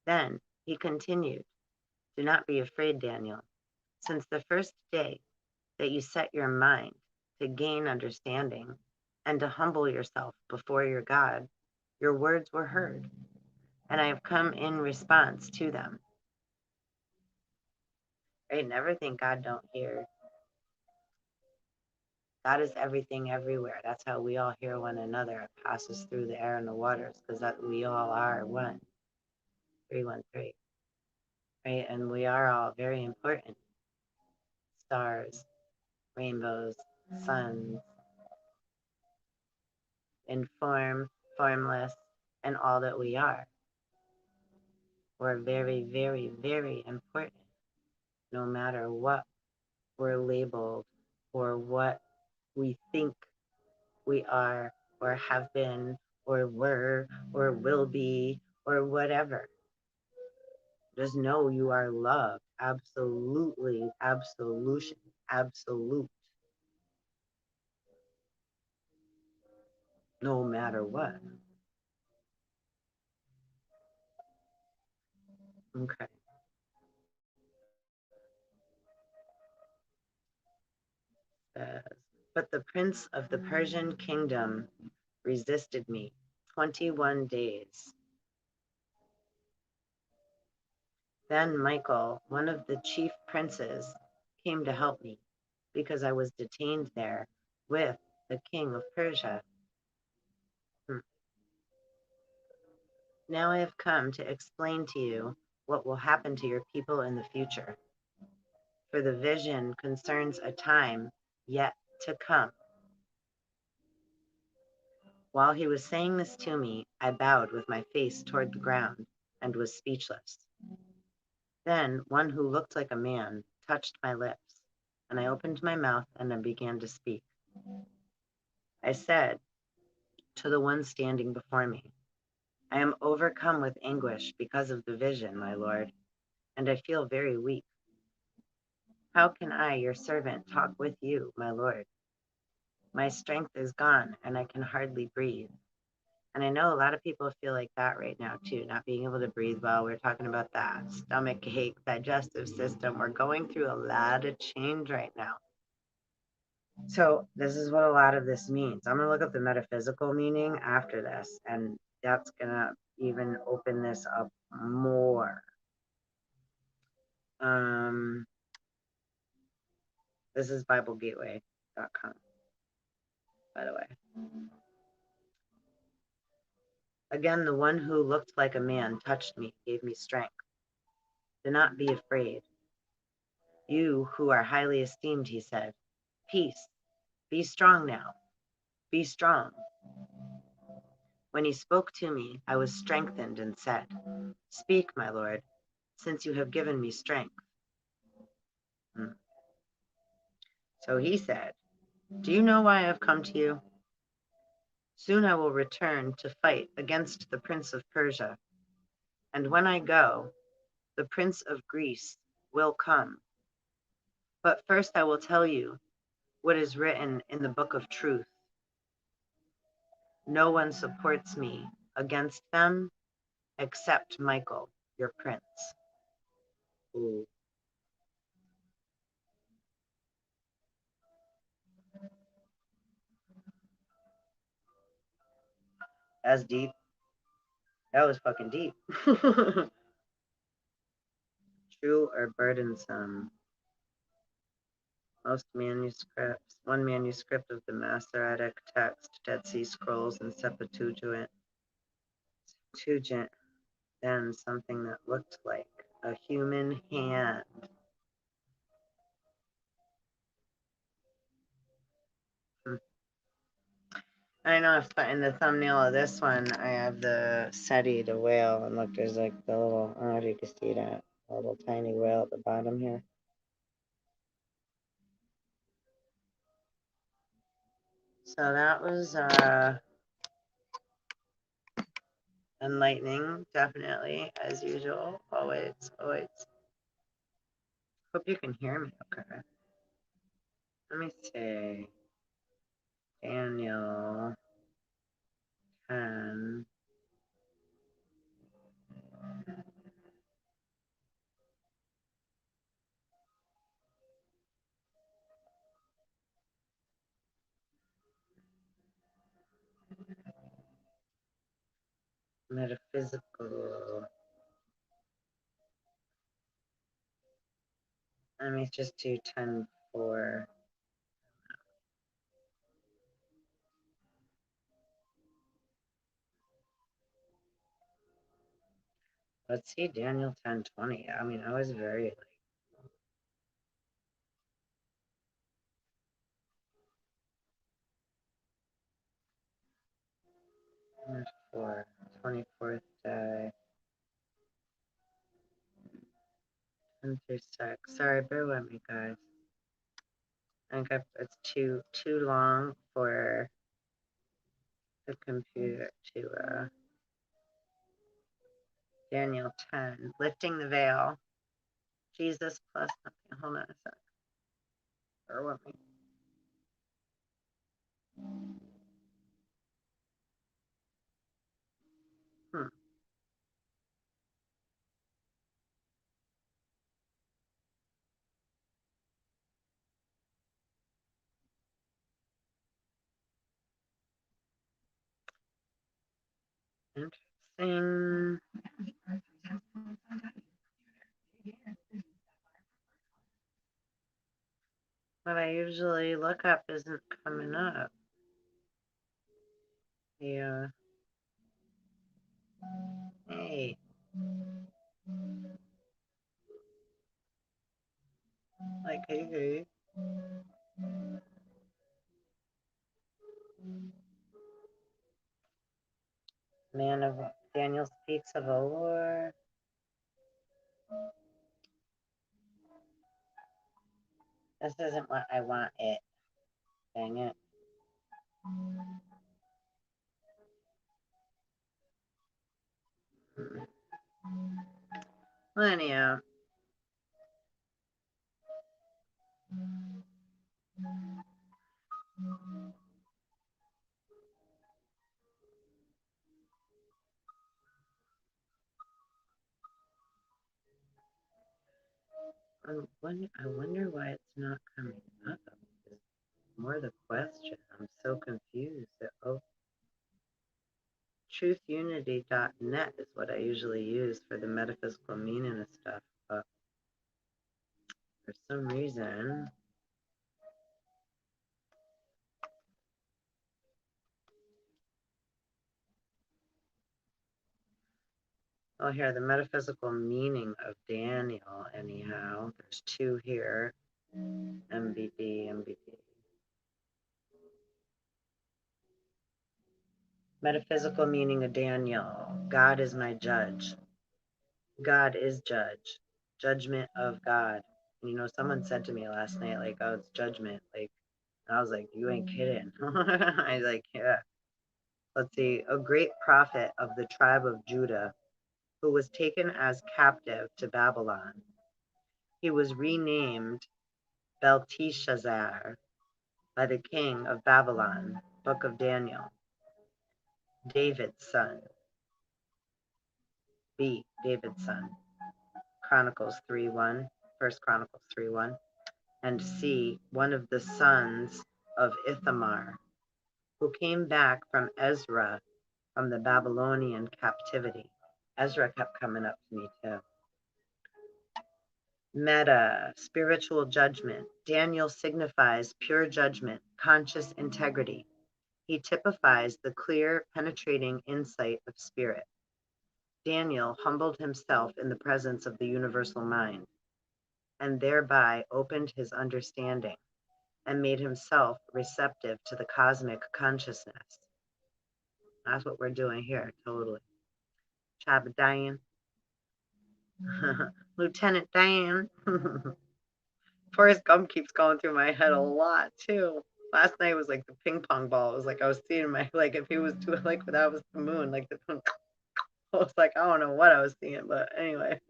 Then he continued, do not be afraid, Daniel, since the first day that you set your mind to gain understanding and to humble yourself before your God, your words were heard, and I have come in response to them. Right? Never think God don't hear. God is everything everywhere. That's how we all hear one another. It passes through the air and the waters, because that we all are one. 313. Right? And we are all very important. Stars, rainbows, suns, in form, formless, and all that we are. We're very, very, very important, no matter what we're labeled or what we think we are or have been or were or will be or whatever. Just know you are loved. Absolutely. Absolution. Absolute. No matter what. Okay. But the prince of the Persian kingdom resisted me 21 days. Then Michael, one of the chief princes, came to help me because I was detained there with the king of Persia. Now I have come to explain to you what will happen to your people in the future. For the vision concerns a time yet to come. While he was saying this to me, I bowed with my face toward the ground and was speechless. Then one who looked like a man touched my lips, and I opened my mouth and I began to speak. I said to the one standing before me, I am overcome with anguish because of the vision, my lord, and I feel very weak. How can I, your servant, talk with you, my lord? My strength is gone and I can hardly breathe. And I know a lot of people feel like that right now too, not being able to breathe well. We're talking about that stomach ache, digestive system. We're going through a lot of change right now. So this is what a lot of this means. I'm going to look up the metaphysical meaning after this, and that's going to even open this up more. This is BibleGateway.com, by the way. Again, the one who looked like a man touched me, gave me strength. Do not be afraid. You who are highly esteemed, he said. Peace. Be strong now. Be strong. When he spoke to me, I was strengthened and said, Speak, my lord, since you have given me strength. So he said, Do you know why I have come to you? Soon I will return to fight against the prince of Persia. And when I go, the prince of Greece will come. But first I will tell you what is written in the book of truth. No one supports me against them except Michael, your prince. Ooh. That's deep. That was fucking deep. True or burdensome? Most manuscripts, one manuscript of the Masoretic text, Dead Sea Scrolls, and Septuagint, then something that looked like a human hand. I know if in the thumbnail of this one, I have the SETI, the whale, and look, there's like the little, I don't know if you can see that, a little tiny whale at the bottom here. So that was enlightening, definitely, as usual, always, always. Hope you can hear me okay. Let me see. Daniel 10. Metaphysical. Let me just do 10:4. Let's see, Daniel 10:20. I mean, I was very like, 24th, 24th day, 10 through 6. Sorry, bear with me, guys. I think it's too long for the computer to Daniel 10, lifting the veil. Jesus plus nothing. Hold on a sec. Bear with me. Interesting. What I usually look up isn't coming up. Yeah. Hey. Like, hey. Man of Daniel speaks of a war. This isn't what I want it. Dang it. Well, anyhow. I wonder why it's not coming up. More the question. I'm so confused. Oh, truthunity.net is what I usually use for the metaphysical meaning of stuff. But for some reason, oh, here, the metaphysical meaning of Daniel, anyhow. There's two here. MBD. Metaphysical meaning of Daniel. God is my judge. God is judge. Judgment of God. You know, someone said to me last night, like, oh, it's judgment. Like, I was like, you ain't kidding. I was like, yeah. Let's see. A great prophet of the tribe of Judah who was taken as captive to Babylon. He was renamed Belteshazzar by the king of Babylon. Book of Daniel. David's son. B. David's son. Chronicles 3:1. First Chronicles 3:1. And C. One of the sons of Ithamar, who came back from Ezra from the Babylonian captivity. Ezra kept coming up to me too. Meta, spiritual judgment. Daniel signifies pure judgment, conscious integrity. He typifies the clear, penetrating insight of spirit. Daniel humbled himself in the presence of the universal mind, and thereby opened his understanding and made himself receptive to the cosmic consciousness. That's what we're doing here, totally. Chabadian. Lieutenant Dan. Forrest Gump keeps going through my head a lot too. Last night was like the ping pong ball. It was like I was seeing my like if he was doing like that was the moon, like the I was like I don't know what I was seeing, but anyway.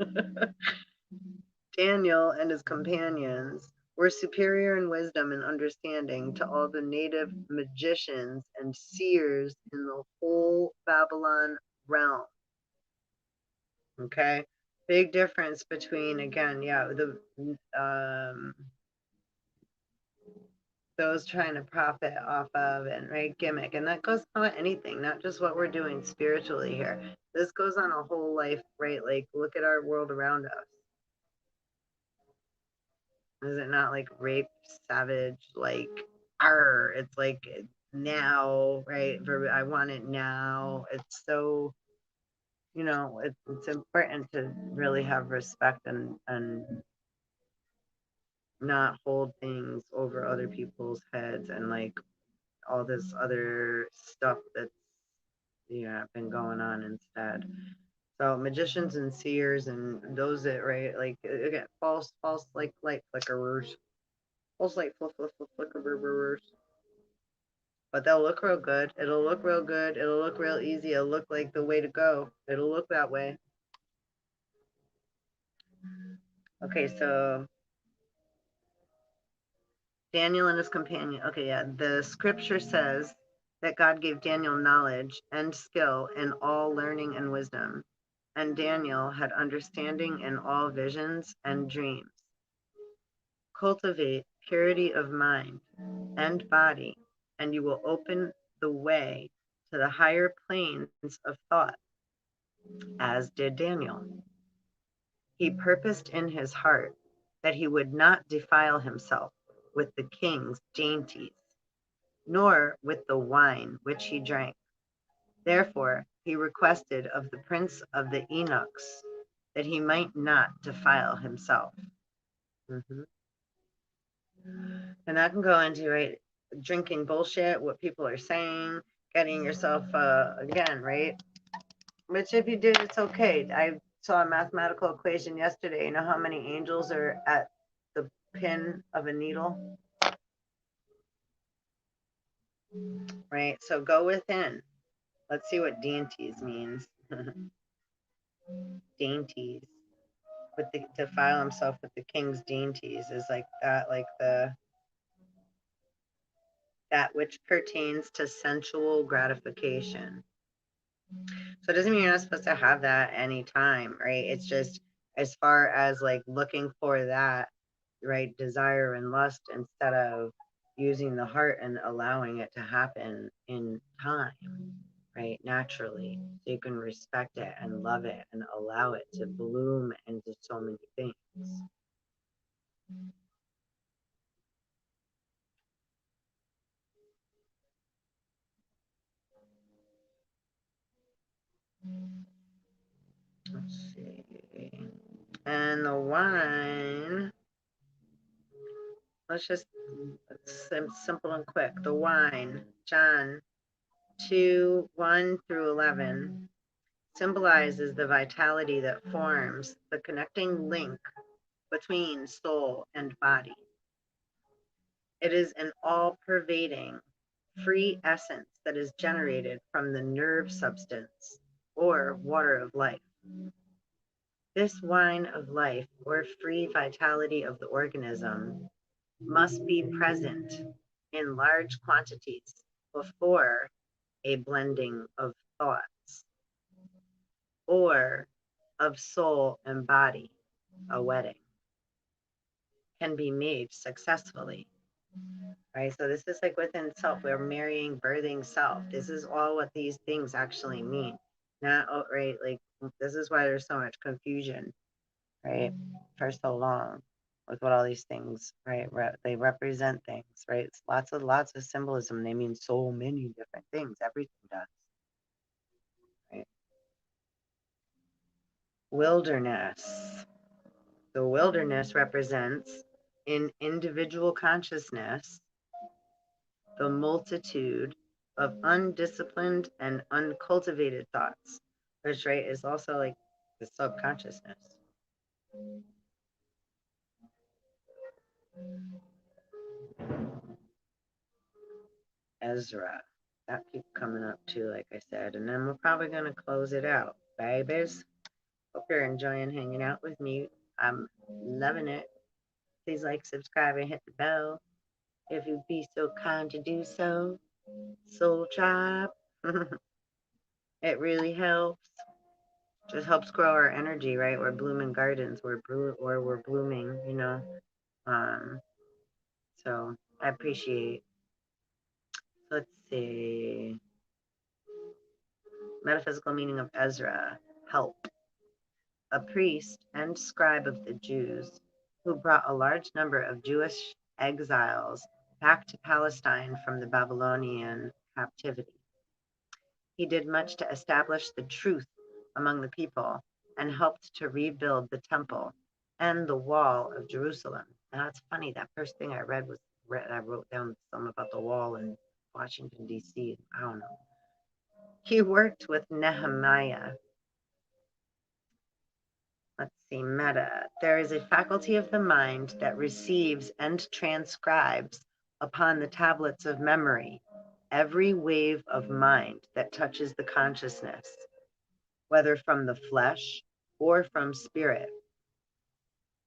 Daniel and his companions were superior in wisdom and understanding to all the native magicians and seers in the whole Babylon realm. Okay, big difference between again, yeah, the those trying to profit off of and right gimmick, and that goes on anything, not just what we're doing spiritually here. This goes on a whole life, right? Like look at our world around us. Is it not like rape, savage, like it's like now, right? I want it now. It's so, you know, it's important to really have respect and not hold things over other people's heads and like all this other stuff that's been going on instead. So magicians and seers and those that like again false like light flickerers, false light flickerers. But they'll look real good. It'll look real good. It'll look real easy. It'll look like the way to go. It'll look that way. Okay, so Daniel and his companion. Okay, yeah. The scripture says that God gave Daniel knowledge and skill in all learning and wisdom. And Daniel had understanding in all visions and dreams. Cultivate purity of mind and body, and you will open the way to the higher planes of thought, as did Daniel. He purposed in his heart that he would not defile himself with the king's dainties, nor with the wine which he drank. Therefore, he requested of the prince of the eunuchs that he might not defile himself. Mm-hmm. And I can go into, right, drinking bullshit, what people are saying, getting yourself, again, right? Which if you did, it's okay. I saw a mathematical equation yesterday. You know how many angels are at the pin of a needle? Right? So go within. Let's see what dainties means. Dainties. With the defile himself with the king's dainties is like that, like that which pertains to sensual gratification. So it doesn't mean you're not supposed to have that anytime, right? It's just as far as like looking for that, right, desire and lust instead of using the heart and allowing it to happen in time, right, naturally. So you can respect it and love it and allow it to bloom into so many things. Let's see. And the wine, let's just simple and quick. The wine, John 2:1-11, symbolizes the vitality that forms the connecting link between soul and body. It is an all-pervading, free essence that is generated from the nerve substance or water of life. This wine of life or free vitality of the organism must be present in large quantities before a blending of thoughts or of soul and body, a wedding, can be made successfully. Right? So this is like within self. We're marrying, birthing self. This is all what these things actually mean. Not right, like this is why there's so much confusion, right? For so long with what all these things, right? They represent things, right? It's lots of symbolism. They mean so many different things. Everything does. Right? Wilderness. The wilderness represents in individual consciousness the multitude of undisciplined and uncultivated thoughts, which, right, is also like the subconsciousness. Ezra, that keeps coming up too, like I said, and then we're probably going to close it out, babies. Hope you're enjoying hanging out with me. I'm loving it. Please like, subscribe, and hit the bell if you'd be so kind to do so. Soul Tribe. It really helps. Just helps grow our energy, right? We're blooming gardens. We're blooming, you know. So I appreciate. Let's see. Metaphysical meaning of Ezra. Help. A priest and scribe of the Jews who brought a large number of Jewish exiles back to Palestine from the Babylonian captivity. He did much to establish the truth among the people and helped to rebuild the temple and the wall of Jerusalem. Now it's funny, that first thing I read was I wrote down something about the wall in Washington, D.C. I don't know. He worked with Nehemiah. Let's see, meta. There is a faculty of the mind that receives and transcribes upon the tablets of memory every wave of mind that touches the consciousness, whether from the flesh or from spirit.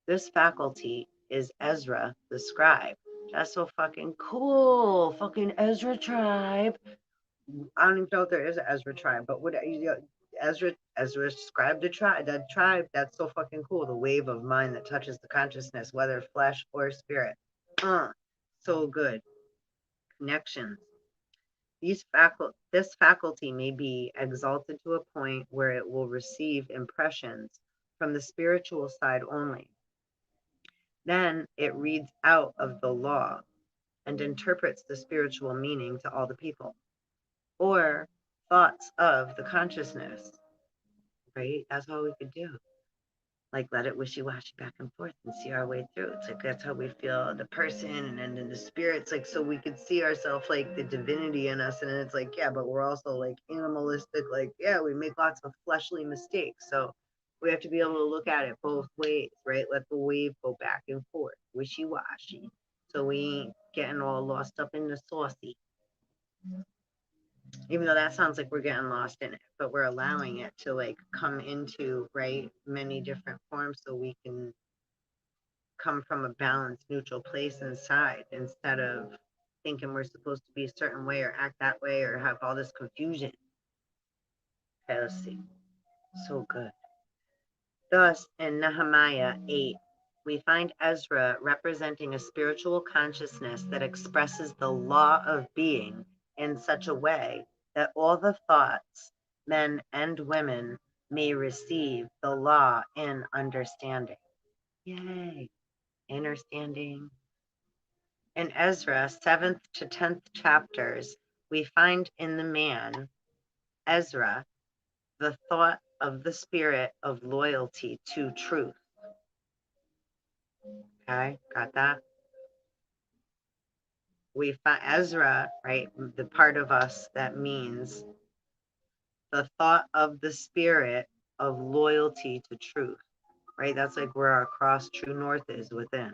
This faculty is Ezra the scribe. That's so fucking cool. Fucking Ezra tribe. I don't even know if there is an Ezra tribe, but what Ezra described the tribe. That tribe, that's so fucking cool. The wave of mind that touches the consciousness, whether flesh or spirit. So good. Connections. This faculty may be exalted to a point where it will receive impressions from the spiritual side only. Then it reads out of the law and interprets the spiritual meaning to all the people, or thoughts of the consciousness, right? That's all we could do. Like let it wishy-washy back and forth and see our way through. It's like that's how we feel the person and then the spirits, like so we could see ourselves like the divinity in us. And then it's like, yeah, but we're also like animalistic, like, yeah, we make lots of fleshly mistakes. So we have to be able to look at it both ways, right? Let the wave go back and forth, wishy-washy. So we ain't getting all lost up in the saucy. Even though that sounds like we're getting lost in it, but we're allowing it to like come into, right, many different forms so we can come from a balanced, neutral place inside instead of thinking we're supposed to be a certain way or act that way or have all this confusion. Okay, let's see. So good. Thus, in Nehemiah 8, we find Ezra representing a spiritual consciousness that expresses the law of being in such a way that all the thoughts, men and women, may receive the law in understanding. Yay! Understanding. In Ezra 7th to 10th chapters, we find in the man, Ezra, the thought of the spirit of loyalty to truth. Okay, got that? We find Ezra, right? The part of us that means the thought of the spirit of loyalty to truth, right? That's like where our cross true north is within.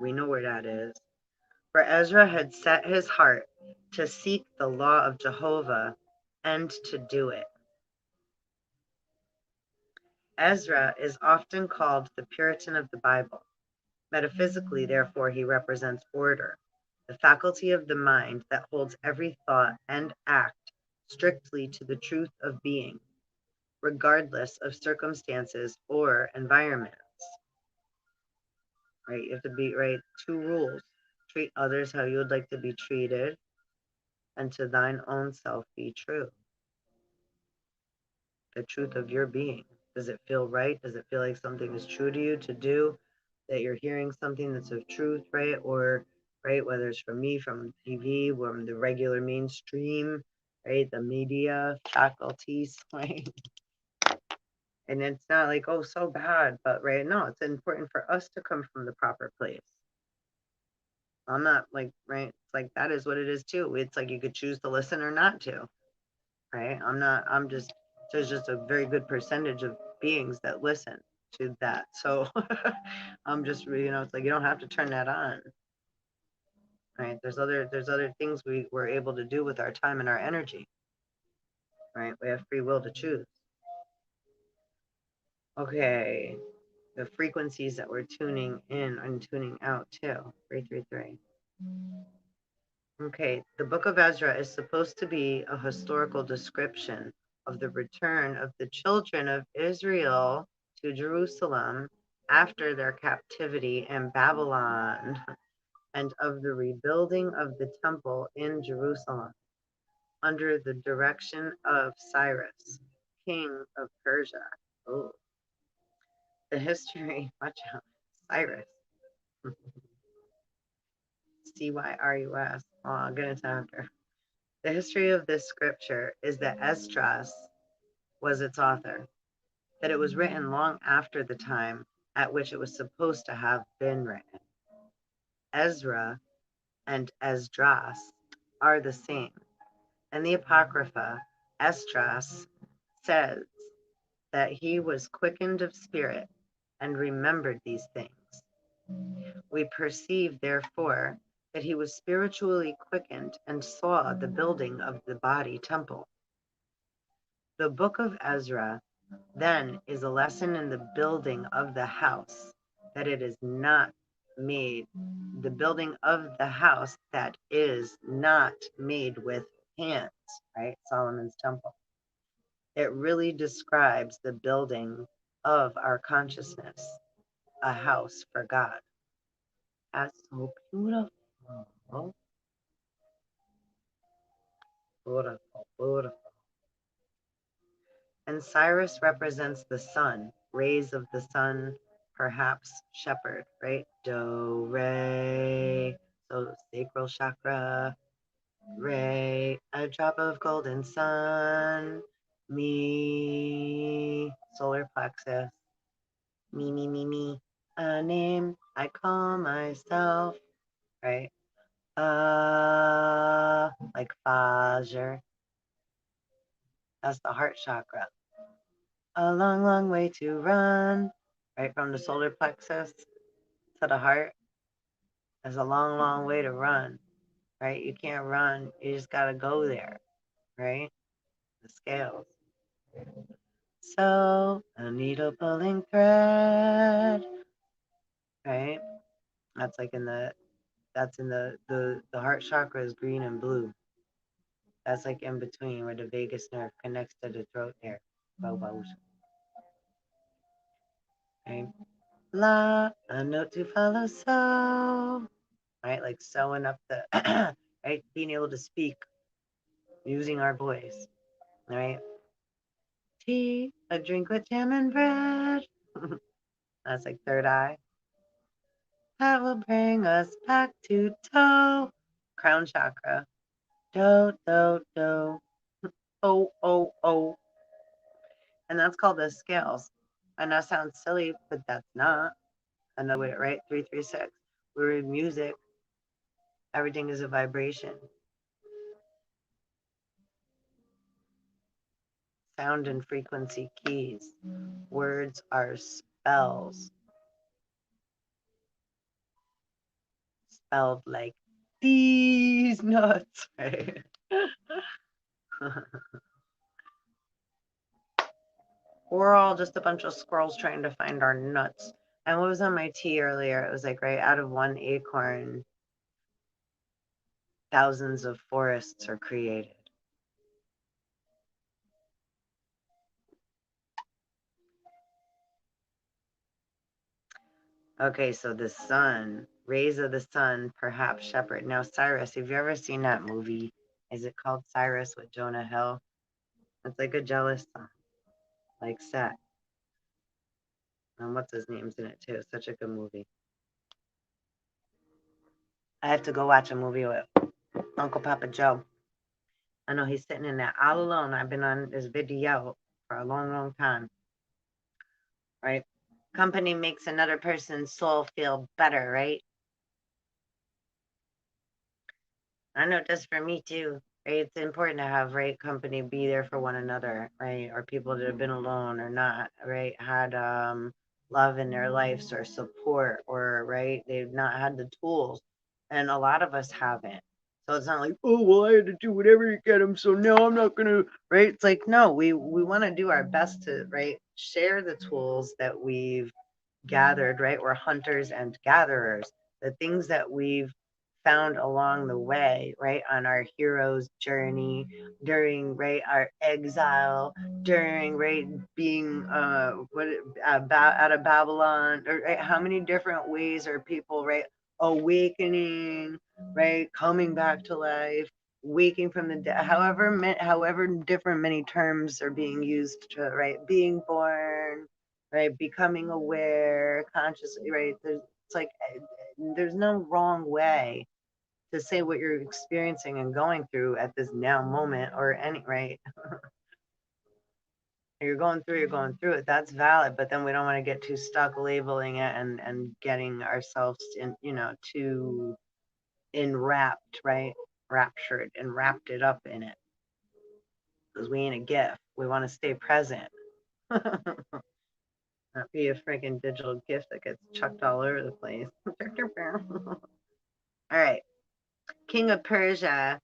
We know where that is. For Ezra had set his heart to seek the law of Jehovah and to do it. Ezra is often called the Puritan of the Bible. Metaphysically, therefore, he represents order, the faculty of the mind that holds every thought and act strictly to the truth of being, regardless of circumstances or environments. Right? You have to be, right, 2 rules. Treat others how you would like to be treated, and to thine own self be true. The truth of your being. Does it feel right? Does it feel like something is true to you to do? That you're hearing something that's of truth, right? Or, right, whether it's from me, from TV, from the regular mainstream, right? The media, faculties, right? And it's not like, oh, so bad, but right, no, it's important for us to come from the proper place. I'm not like, right, it's like that is what it is too. It's like you could choose to listen or not to, right? There's just a very good percentage of beings that listen to that. So I'm just, it's like you don't have to turn that on, right? There's other things we're able to do with our time and our energy, right? We have free will to choose. Okay, the frequencies that we're tuning in and tuning out too. 333. Okay, the book of Ezra is supposed to be a historical description of the return of the children of Israel to Jerusalem after their captivity in Babylon, and of the rebuilding of the temple in Jerusalem under the direction of Cyrus, king of Persia. Oh, the history, watch out, Cyrus. Cyrus. Oh, I'll get into after. The history of this scripture is that Esdras was its author, that it was written long after the time at which it was supposed to have been written. Ezra and Esdras are the same, And the Apocrypha, Esdras, says that he was quickened of spirit and remembered these things. We perceive, therefore, that he was spiritually quickened and saw the building of the body temple. The book of Ezra, then, is a lesson in the building of the house, that it is not made, the building of the house that is not made with hands, right? Solomon's temple. It really describes the building of our consciousness, a house for God. That's so beautiful. Beautiful, beautiful. And Cyrus represents the sun, rays of the sun, perhaps shepherd, right? Do, re. So sacral chakra, re, a drop of golden sun, me, solar plexus, me, a name I call myself, right? Like Fajr. That's the heart chakra. A long, long way to run, right from the solar plexus to the heart. There's a long, long way to run, right? You can't run. You just got to go there, right? The scales. So, a needle pulling thread, right? That's like that's in the heart chakra is green and blue. That's like in between where the vagus nerve connects to the throat there. Right? La, a note to follow, so, right? Like sewing up the, right? Being able to speak using our voice, right? Tea, a drink with jam and bread. That's like third eye. That will bring us back to toe. Crown chakra. Do, do, do. Oh, oh, oh. And that's called the scales. And that sounds silly, but that's not. Another way, right? 336. We're in music. Everything is a vibration. Sound and frequency keys. Words are spells. Spelled like these nuts, right? We're all just a bunch of squirrels trying to find our nuts. And what was on my tea earlier? It was like, right, out of one acorn, thousands of forests are created. Okay, so the sun, rays of the sun, perhaps shepherd. Now, Cyrus, have you ever seen that movie? Is it called Cyrus with Jonah Hill? It's like a jealous son, like Set. And what's his name's in it too? Such a good movie. I have to go watch a movie with Uncle Papa Joe. I know he's sitting in there all alone. I've been on this video for a long, long time. Right? Company makes another person's soul feel better, right? I know it does for me too. Right? It's important to have right company be there for one another, right? Or people that have been alone or not, right? Had love in their lives or support or right, they've not had the tools. And a lot of us haven't. So it's not like, oh well, I had to do whatever to get them, so now I'm not gonna right. It's like no, we want to do our best to right share the tools that we've gathered, right? We're hunters and gatherers. The things that we've found along the way, right? On our hero's journey, during, right, our exile, during, right, being, out of Babylon, or right, how many different ways are people, right, awakening, right, coming back to life, waking from the dead, however different many terms are being used to, right, being born, right? Becoming aware, consciously, right? It's like there's no wrong way to say what you're experiencing and going through at this now moment or any, right? You're going through it. That's valid, but then we don't want to get too stuck labeling it and getting ourselves in, too enwrapped, right? Raptured and wrapped it up in it. because we ain't a gift. We want to stay present. Not be a freaking digital gift that gets chucked all over the place. All right. King of Persia,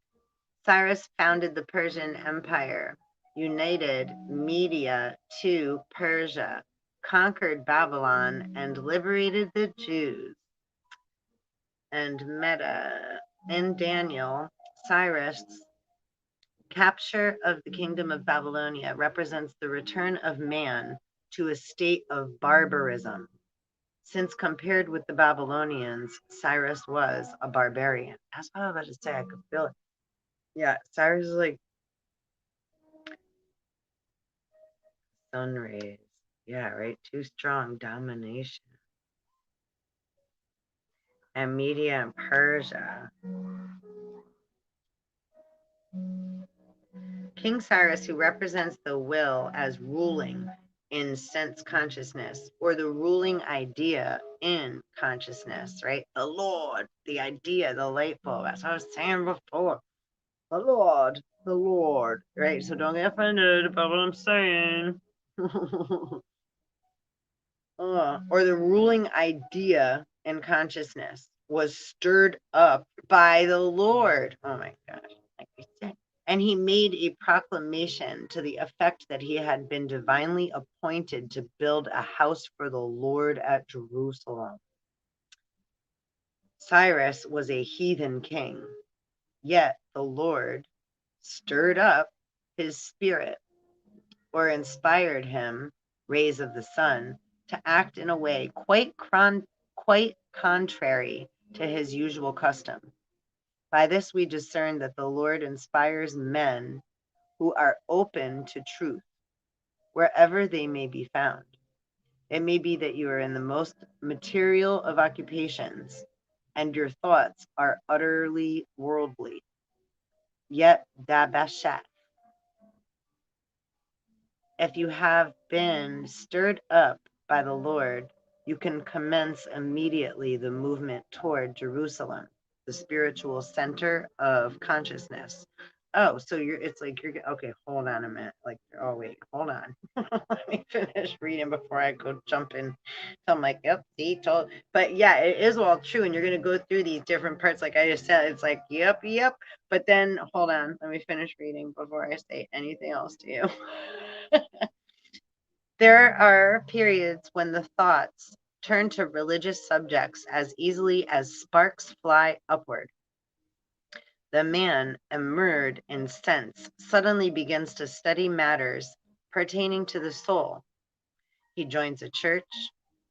Cyrus founded the Persian Empire, united Media to Persia, conquered Babylon, and liberated the Jews. And in Daniel, Cyrus' capture of the kingdom of Babylonia represents the return of man to a state of barbarism. Since compared with the Babylonians, Cyrus was a barbarian. That's what I was about to say. I could feel it. Yeah, Cyrus is like sun rays. Yeah, right? Too strong domination. And Media and Persia. King Cyrus, who represents the will as ruling in sense consciousness, or the ruling idea in consciousness, right? The Lord, the idea, the light bulb. That's what I was saying before. The Lord, right? So don't get offended about what I'm saying. Or the ruling idea in consciousness was stirred up by the Lord. Oh my gosh. Like we said. And he made a proclamation to the effect that he had been divinely appointed to build a house for the Lord at Jerusalem. Cyrus was a heathen king, yet the Lord stirred up his spirit, or inspired him, rays of the sun, to act in a way quite contrary to his usual custom. By this we discern that the Lord inspires men who are open to truth, wherever they may be found. It may be that you are in the most material of occupations, and your thoughts are utterly worldly. Yet, Dabashat, if you have been stirred up by the Lord, you can commence immediately the movement toward Jerusalem, the spiritual center of consciousness. Oh, so it's like you're okay. Hold on a minute. Like, oh wait, hold on. Let me finish reading before I go jump in. So I'm like, yep, see, told. But yeah, it is all true, and you're gonna go through these different parts. Like I just said, it's like, yep. But then hold on, let me finish reading before I say anything else to you. There are periods when the thoughts turn to religious subjects as easily as sparks fly upward. The man, immersed in sense, suddenly begins to study matters pertaining to the soul. He joins a church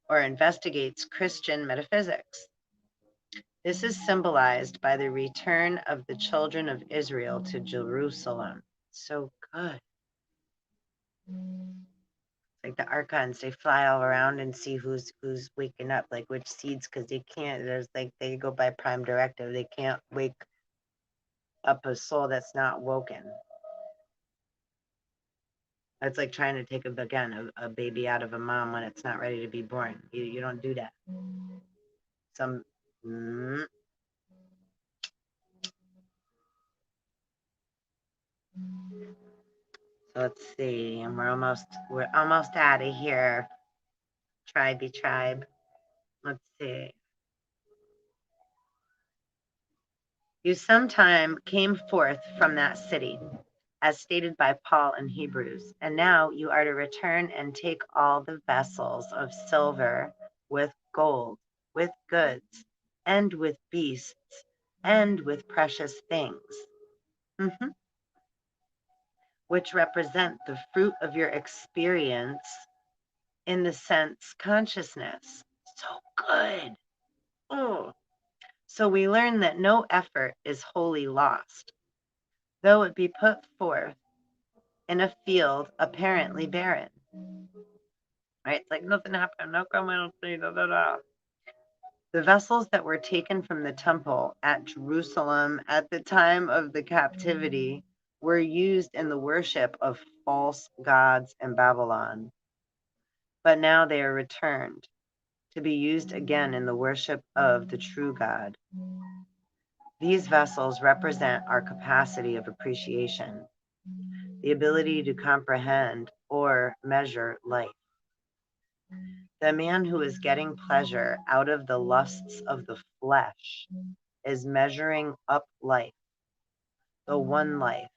or investigates Christian metaphysics. This is symbolized by the return of the children of Israel to Jerusalem. So good. Like the archons, they fly all around and see who's waking up, like which seeds, because they can't. There's like they go by prime directive. They can't wake up a soul that's not woken. It's like trying to take a baby out of a mom when it's not ready to be born. You don't do that. So let's see, and we're almost out of here. Tribe. Let's see. You sometime came forth from that city, as stated by Paul in Hebrews, and now you are to return and take all the vessels of silver, with gold, with goods, and with beasts, and with precious things, which represent the fruit of your experience in the sense consciousness. So good. Oh. So we learn that no effort is wholly lost, though it be put forth in a field apparently barren. Right? It's like nothing happened. No come, I don't see. The vessels that were taken from the temple at Jerusalem at the time of the captivity were used in the worship of false gods in Babylon. But now they are returned to be used again in the worship of the true God. These vessels represent our capacity of appreciation. the ability to comprehend or measure life. The man who is getting pleasure out of the lusts of the flesh is measuring up life, the one life,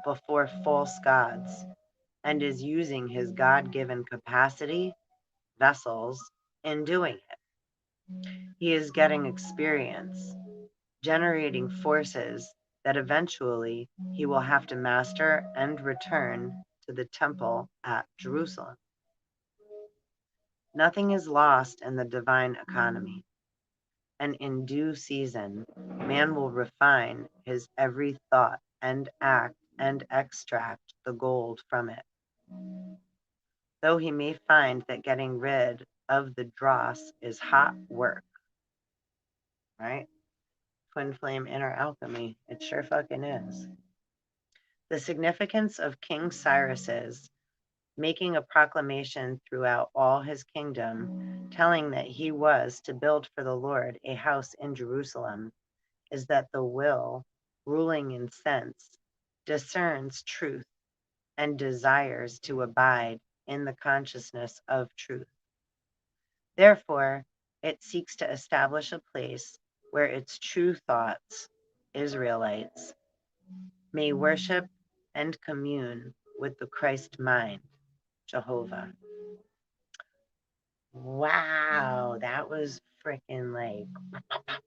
before false gods, and is using his God-given capacity, vessels, in doing it. He is getting experience, generating forces that eventually he will have to master and return to the temple at Jerusalem. Nothing is lost in the divine economy, and in due season, man will refine his every thought and act and extract the gold from it. Though he may find that getting rid of the dross is hot work, right? Twin flame inner alchemy, it sure fucking is. The significance of King Cyrus's making a proclamation throughout all his kingdom, telling that he was to build for the Lord a house in Jerusalem, is that the will, ruling in sense, discerns truth and desires to abide in the consciousness of truth. Therefore, it seeks to establish a place where its true thoughts, Israelites, may worship and commune with the Christ mind, Jehovah. Wow, that was freaking like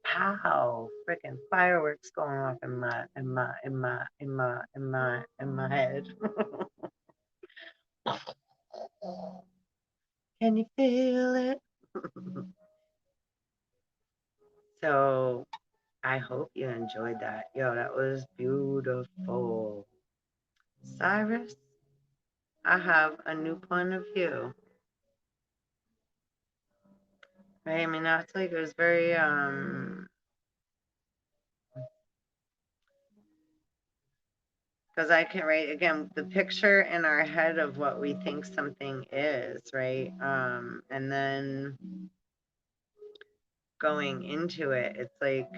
pow, freaking fireworks going off in my head. Can you feel it? So I hope you enjoyed that. Yo, that was beautiful. Cyrus, I have a new point of view. Right? I mean, that's like it was very because I can write again the picture in our head of what we think something is, right? And then going into it, it's like,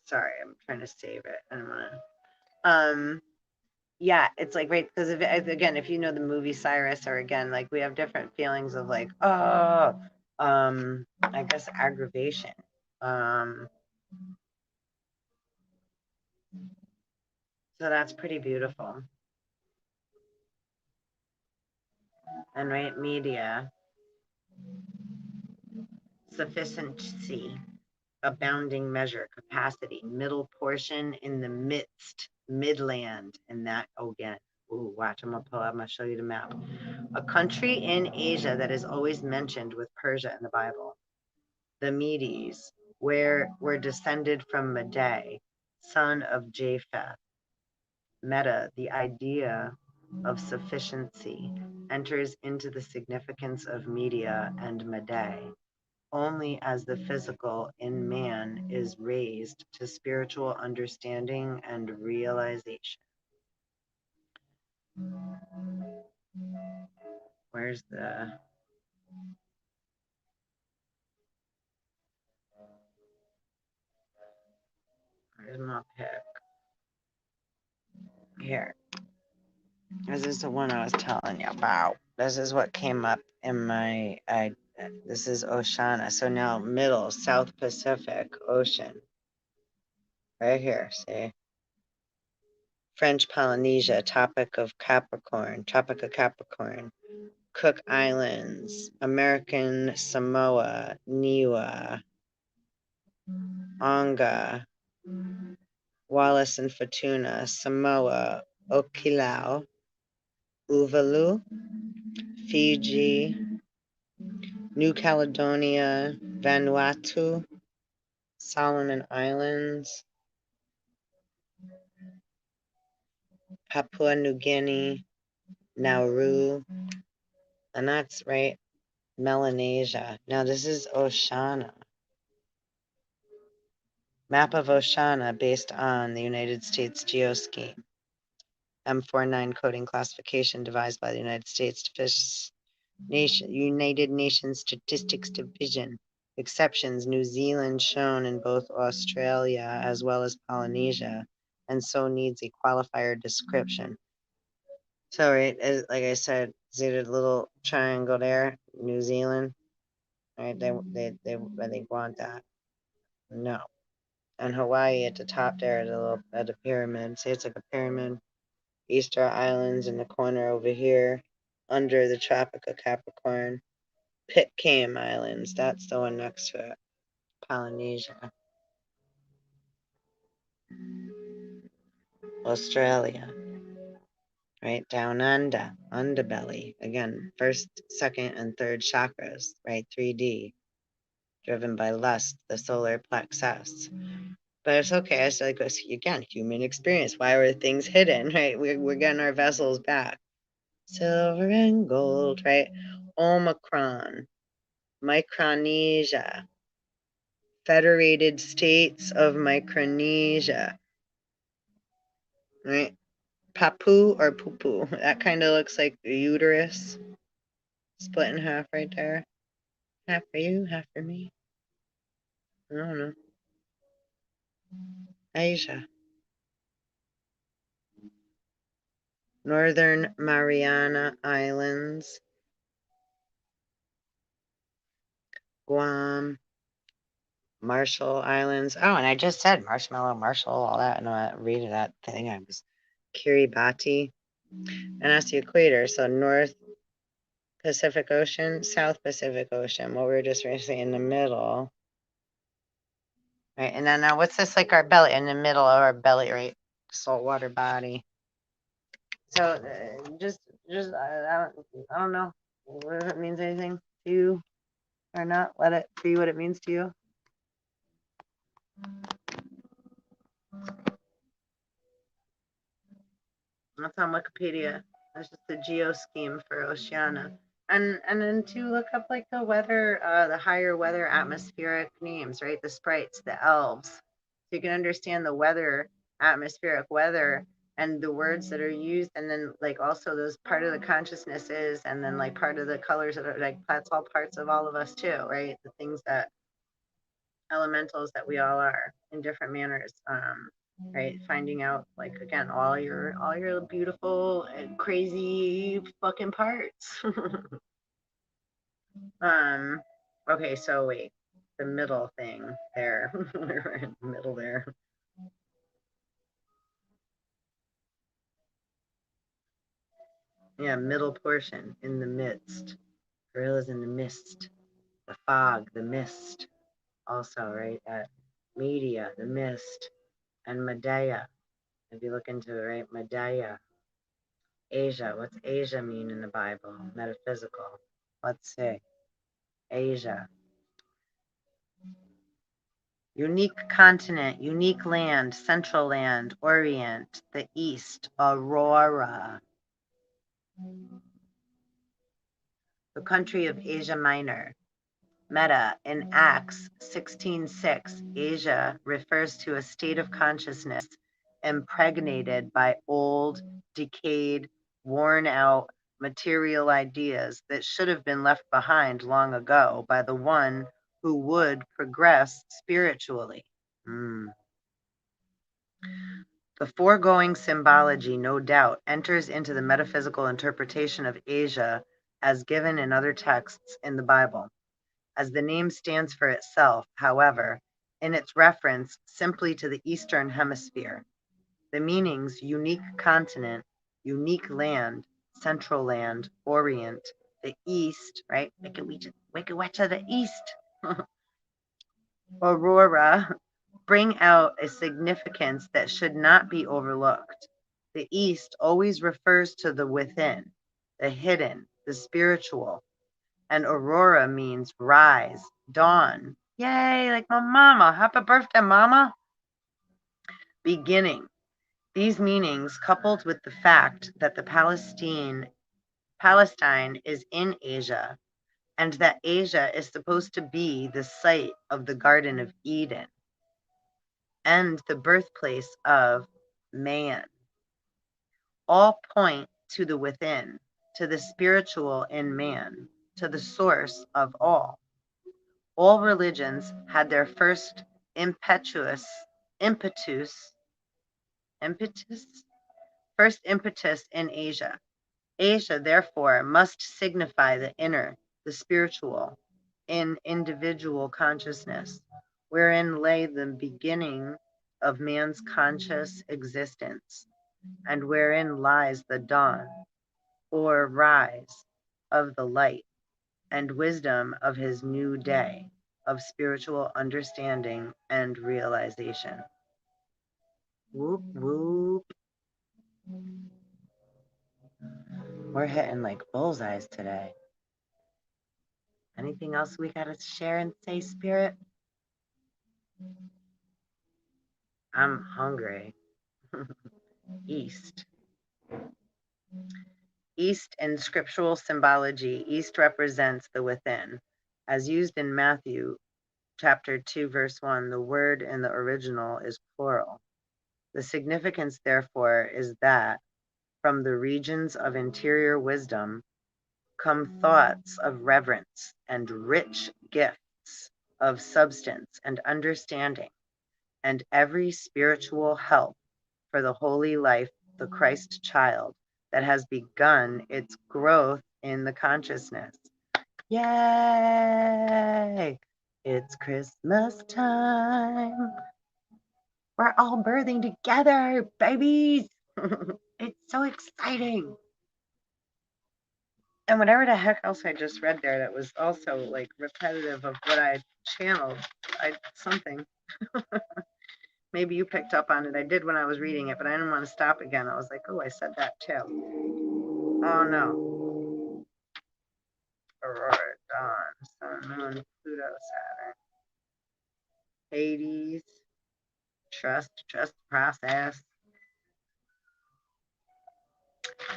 sorry, I'm trying to save it. I don't wanna, yeah, it's like, right, because if you know the movie Cyrus, or again, like we have different feelings of like, oh, I guess aggravation. So that's pretty beautiful. And right, media, sufficiency, abounding measure, capacity, middle portion in the midst, midland, and that again. Ooh, watch, I'm gonna show you the map. A country in Asia that is always mentioned with Persia in the Bible. The Medes, where were descended from Medea, son of Japheth. Meta, the idea of sufficiency, enters into the significance of media and Medea only as the physical in man is raised to spiritual understanding and realization. Where's my pick? Here. This is the one I was telling you about. This is what came up in my, this is Oceania. So now middle, South Pacific Ocean. Right here, see? French Polynesia, Tropic of Capricorn, Cook Islands, American Samoa, Niue, Tonga, Wallis and Futuna, Samoa, Okilau, Tuvalu, Fiji, New Caledonia, Vanuatu, Solomon Islands, Papua New Guinea, Nauru, and that's right, Melanesia. Now this is Oceania. Map of Oceania based on the United States Geoscheme. M49 coding classification devised by the United States United Nations Statistics Division. Exceptions: New Zealand shown in both Australia as well as Polynesia, and so needs a qualifier description. So, right, like I said, see the little triangle there, New Zealand, right? They want that. No. And Hawaii at the top there, at the pyramid. See, it's like a pyramid. Easter Islands in the corner over here, under the Tropic of Capricorn. Pitcairn Islands, that's the one next to it. Polynesia. Australia, right? Down under, underbelly. Again, first, second, and third chakras, right? 3D, driven by lust, the solar plexus. But it's okay. I said, again, human experience. Why were things hidden, right? We're getting our vessels back. Silver and gold, right? Omicron, Micronesia, Federated States of Micronesia, right? Papu or poo-poo. That kind of looks like the uterus split in half right there. Half for you, half for me. I don't know. Asia. Northern Mariana Islands. Guam. Marshall Islands. Oh, and I just said Marshmallow, Marshall, all that. No, I read that thing. I was Kiribati. And that's the equator. So North Pacific Ocean, South Pacific Ocean. What we were just recently in the middle. Right. And then now what's this like our belly? In the middle of our belly, right? Saltwater body. So I don't know whether it means anything to you or not. Let it be what it means to you. That's on Wikipedia. That's just the geo scheme for Oceania. And then to look up like the weather, the higher weather atmospheric names, right? The sprites, the elves. So you can understand the weather, atmospheric weather, and the words that are used, and then like also those part of the consciousnesses, and then like part of the colors that are like that's all parts of all of us too, right? The things that elementals that we all are in different manners. Right, finding out like again all your beautiful and crazy fucking parts. Okay, so wait, the middle thing there. We're in the middle there. Yeah, middle portion in the midst. Gorillas in the mist, the fog, the mist. Also, right, at media, the mist, and Medea. If you look into it, right, Medea. Asia. What's Asia mean in the Bible? Metaphysical. Let's see. Asia. Unique continent, unique land, central land, Orient, the East, Aurora. The country of Asia Minor. Meta in Acts 16:6, Asia refers to a state of consciousness impregnated by old, decayed, worn out material ideas that should have been left behind long ago by the one who would progress spiritually. The foregoing symbology, no doubt, enters into the metaphysical interpretation of Asia as given in other texts in the Bible. As the name stands for itself, however, in its reference simply to the Eastern Hemisphere. The meanings unique continent, unique land, central land, Orient, the East, right? Wicked Witch of the East, Aurora, bring out a significance that should not be overlooked. The East always refers to the within, the hidden, the spiritual, and aurora means rise, dawn. Yay, like my mama. Happy birthday, mama. Beginning. These meanings, coupled with the fact that the Palestine is in Asia, and that Asia is supposed to be the site of the Garden of Eden and the birthplace of man, all point to the within, to the spiritual in man, to the source of all. All religions had their first impetus Impetus? First impetus in Asia. Asia, therefore, must signify the inner, the spiritual, in individual consciousness, wherein lay the beginning of man's conscious existence, and wherein lies the dawn, or rise, of the light and wisdom of his new day of spiritual understanding and realization. Whoop, whoop. We're hitting like bullseyes today. Anything else we got to share and say, Spirit? I'm hungry. East. East in scriptural symbology, East represents the within. As used in Matthew chapter 2, verse 1, the word in the original is plural. The significance, therefore, is that from the regions of interior wisdom come thoughts of reverence and rich gifts of substance and understanding, and every spiritual help for the holy life, the Christ child, that has begun its growth in the consciousness. Yay! It's Christmas time. We're all birthing together, babies. It's so exciting. And whatever the heck else I just read there that was also like repetitive of what I channeled, something. Maybe you picked up on it. I did when I was reading it, but I didn't want to stop again. I was like, oh, I said that too. Oh no. Aurora, dawn, sun, moon, Pluto, Saturn, Hades, trust the process.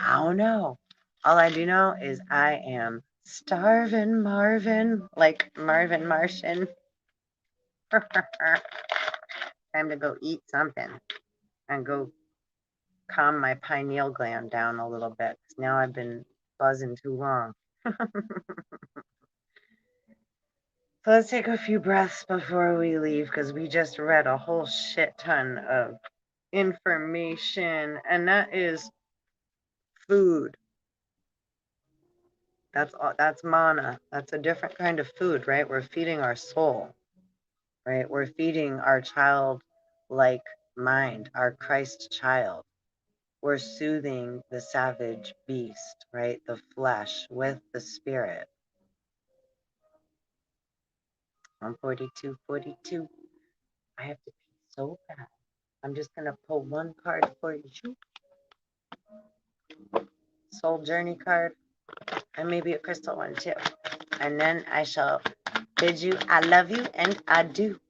I don't know. All I do know is I am starving Marvin, like Marvin Martian. Time to go eat something and go calm my pineal gland down a little bit. 'Cause now I've been buzzing too long. So let's take a few breaths before we leave because we just read a whole shit ton of information, and that is food. That's mana. That's a different kind of food, right? We're feeding our soul, right? We're feeding our child-like mind, our Christ child. We're soothing the savage beast, right? The flesh with the spirit. 142.42. I have to pee so bad. I'm just going to pull one card for you. Soul Journey card. And maybe a crystal one too. And then I shall bid you, I love you and I do.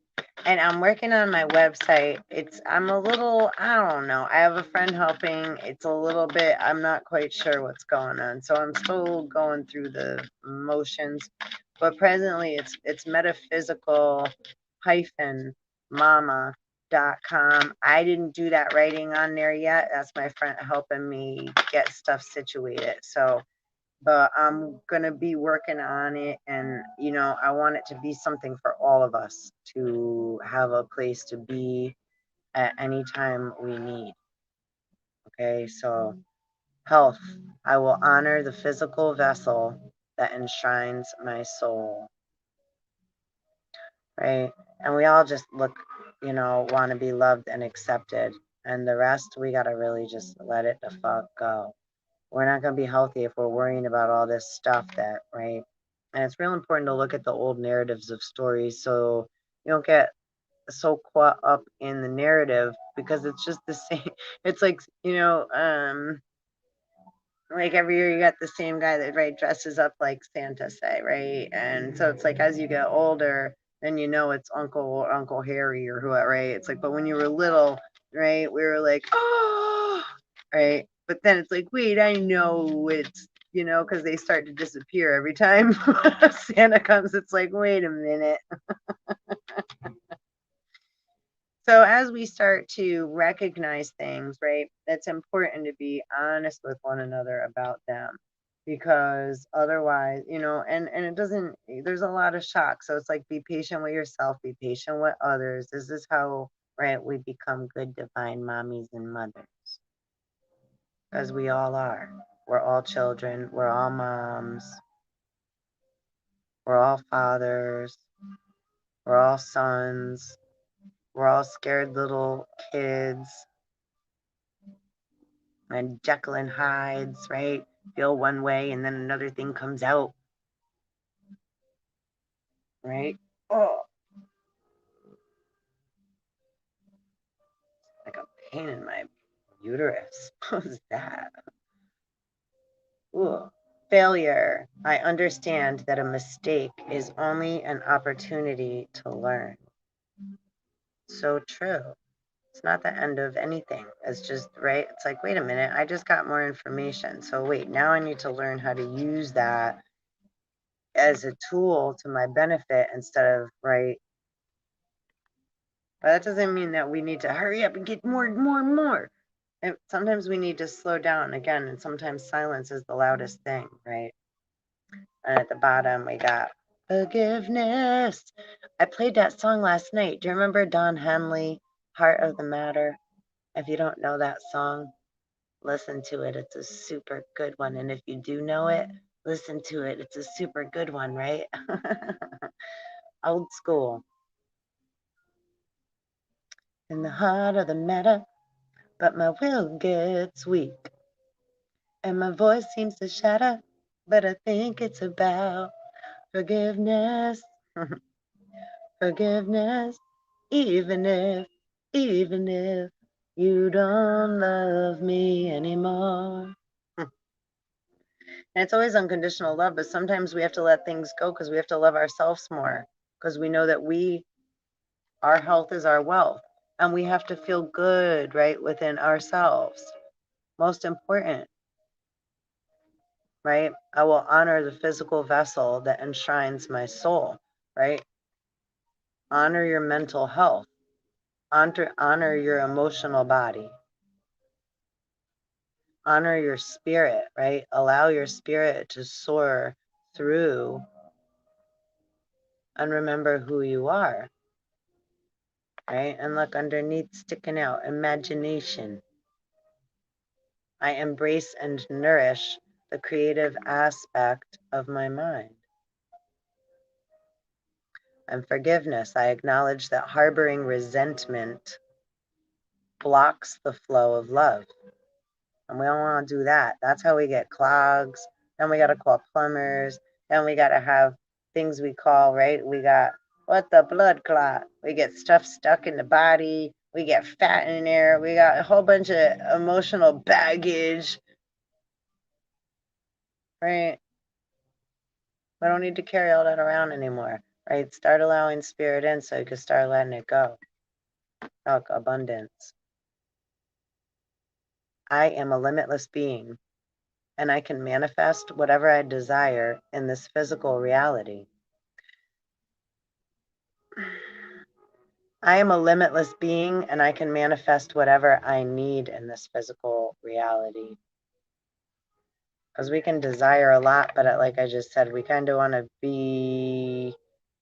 And I'm working on my website. I'm a little, I don't know. I have a friend helping. It's a little bit, I'm not quite sure what's going on. So I'm still going through the motions. But presently it's metaphysical mama.com. I didn't do that writing on there yet. That's my friend helping me get stuff situated. So but I'm going to be working on it. And, I want it to be something for all of us to have a place to be at any time we need. Okay, so health. I will honor the physical vessel that enshrines my soul. Right? And we all just look, want to be loved and accepted. And the rest, we got to really just let it the fuck go. We're not going to be healthy if we're worrying about all this stuff right? And it's real important to look at the old narratives of stories so you don't get so caught up in the narrative because it's just the same. It's like, like every year you got the same guy that dresses up like Santa, say, right? And so it's like as you get older, then it's Uncle Harry or whoever, right? It's like, but when you were little, right, we were like, oh, right? But then it's like, wait, I know it's because they start to disappear every time Santa comes. It's like, wait a minute. So as we start to recognize things, right, it's important to be honest with one another about them because otherwise, and it doesn't, there's a lot of shock. So it's like, be patient with yourself, be patient with others. This is how, right, we become good divine mommies and mothers. Because we all are. We're all children. We're all moms. We're all fathers. We're all sons. We're all scared little kids. And Jekyll and Hydes, right? Feel one way and then another thing comes out. Right? Oh, like a pain in my uterus. What was that? Ooh. Failure. I understand that a mistake is only an opportunity to learn. So true. It's not the end of anything. It's just, right? It's like, wait a minute, I just got more information. So wait, now I need to learn how to use that as a tool to my benefit instead of, right? But that doesn't mean that we need to hurry up and get more and more and more. And sometimes we need to slow down again, and sometimes silence is the loudest thing, right? And at the bottom, we got forgiveness. I played that song last night. Do you remember Don Henley, Heart of the Matter? If you don't know that song, listen to it. It's a super good one. And if you do know it, listen to it. It's a super good one, right? Old school. In the heart of the matter, but my will gets weak. And my voice seems to shatter, but I think it's about forgiveness. Forgiveness, even if you don't love me anymore. And it's always unconditional love, but sometimes we have to let things go because we have to love ourselves more because we know that our health is our wealth and we have to feel good, right, within ourselves. Most important, right? I will honor the physical vessel that enshrines my soul, right? Honor your mental health, honor your emotional body, honor your spirit, right? Allow your spirit to soar through and remember who you are, right? And look underneath, sticking out, imagination. I embrace and nourish the creative aspect of my mind. And forgiveness, I acknowledge that harboring resentment blocks the flow of love. And we don't want to do that. That's how we get clogs. Then we got to call plumbers. Then we got to have things we call, right? We got what the blood clot. We get stuff stuck in the body. We get fat in there. We got a whole bunch of emotional baggage, right? We don't need to carry all that around anymore, right? Start allowing spirit in so you can start letting it go. Look, abundance. I am a limitless being, and I can manifest whatever I desire in this physical reality. I am a limitless being, and I can manifest whatever I need in this physical reality. Because we can desire a lot, but like I just said, we kind of want to be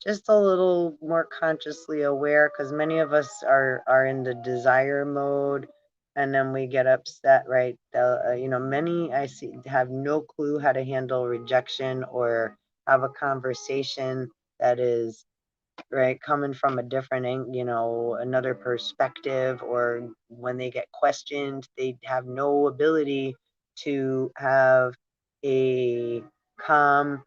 just a little more consciously aware, because many of us are in the desire mode, and then we get upset, right? Many I see have no clue how to handle rejection or have a conversation that is right, coming from a different another perspective, or when they get questioned they have no ability to have a calm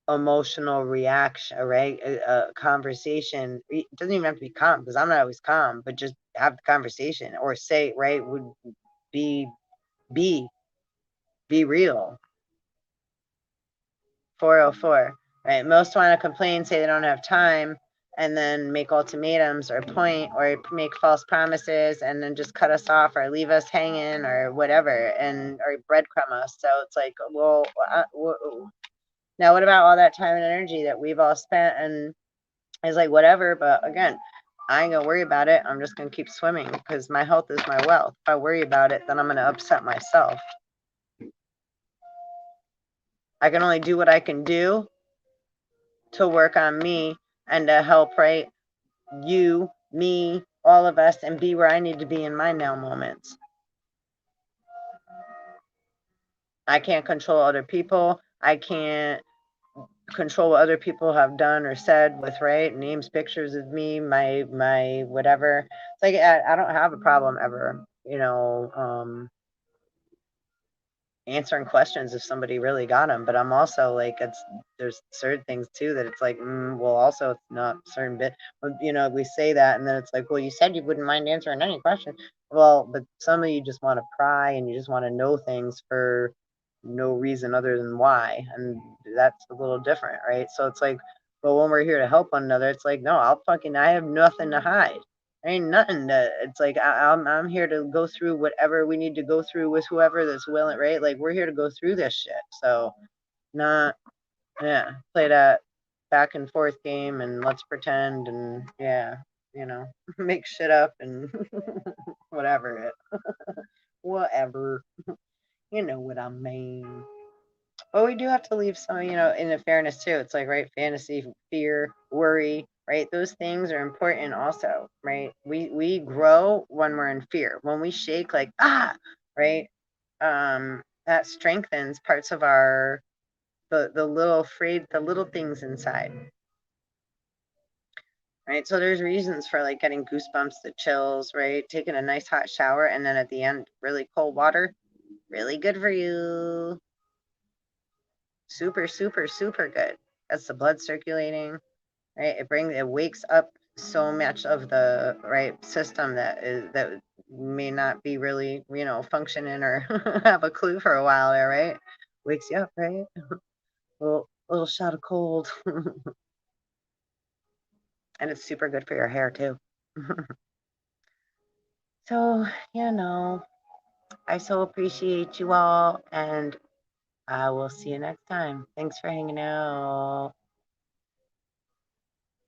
emotional reaction, right? A conversation. It doesn't even have to be calm because I'm not always calm, but just have the conversation or say, right, would be be be real. 404, right? Most want to complain, say they don't have time, and then make ultimatums or point or make false promises and then just cut us off or leave us hanging or whatever or breadcrumb us. So it's like, well, now what about all that time and energy that we've all spent? And it's like, whatever. But again, I ain't gonna worry about it. I'm just gonna keep swimming because my health is my wealth. If I worry about it, then I'm gonna upset myself. I can only do what I can do to work on me and to help, right, you, me, all of us and be where I need to be in my now moments. I can't control other people. I can't control what other people have done or said with, right, names, pictures of me, my whatever. It's like I don't have a problem ever, answering questions if somebody really got them. But I'm also like, there's certain things too that it's like, well, also it's not certain bit. We say that, and then it's like, well, you said you wouldn't mind answering any question. Well, but some of you just want to pry and you just want to know things for no reason other than why, and that's a little different, right? So it's like, but when we're here to help one another, it's like, no, I have nothing to hide. Ain't nothing that it's like I'm here to go through whatever we need to go through with whoever that's willing, right? Like we're here to go through this shit. So not play that back and forth game and let's pretend and make shit up and whatever whatever. You know what I mean. But we do have to leave some, in the fairness too. It's like, right, fantasy, fear, worry, right? Those things are important also, right? We grow when we're in fear. When we shake, like, right? That strengthens parts of our the little afraid, the little things inside. Right. So there's reasons for like getting goosebumps, the chills, right? Taking a nice hot shower and then at the end, really cold water, really good for you. Super, super, super good. That's the blood circulating, right? It wakes up so much of the right system that may not be really, functioning or have a clue for a while there, right? Wakes you up, right? Little shot of cold. And it's super good for your hair too. So, I so appreciate you all and I will see you next time. Thanks for hanging out.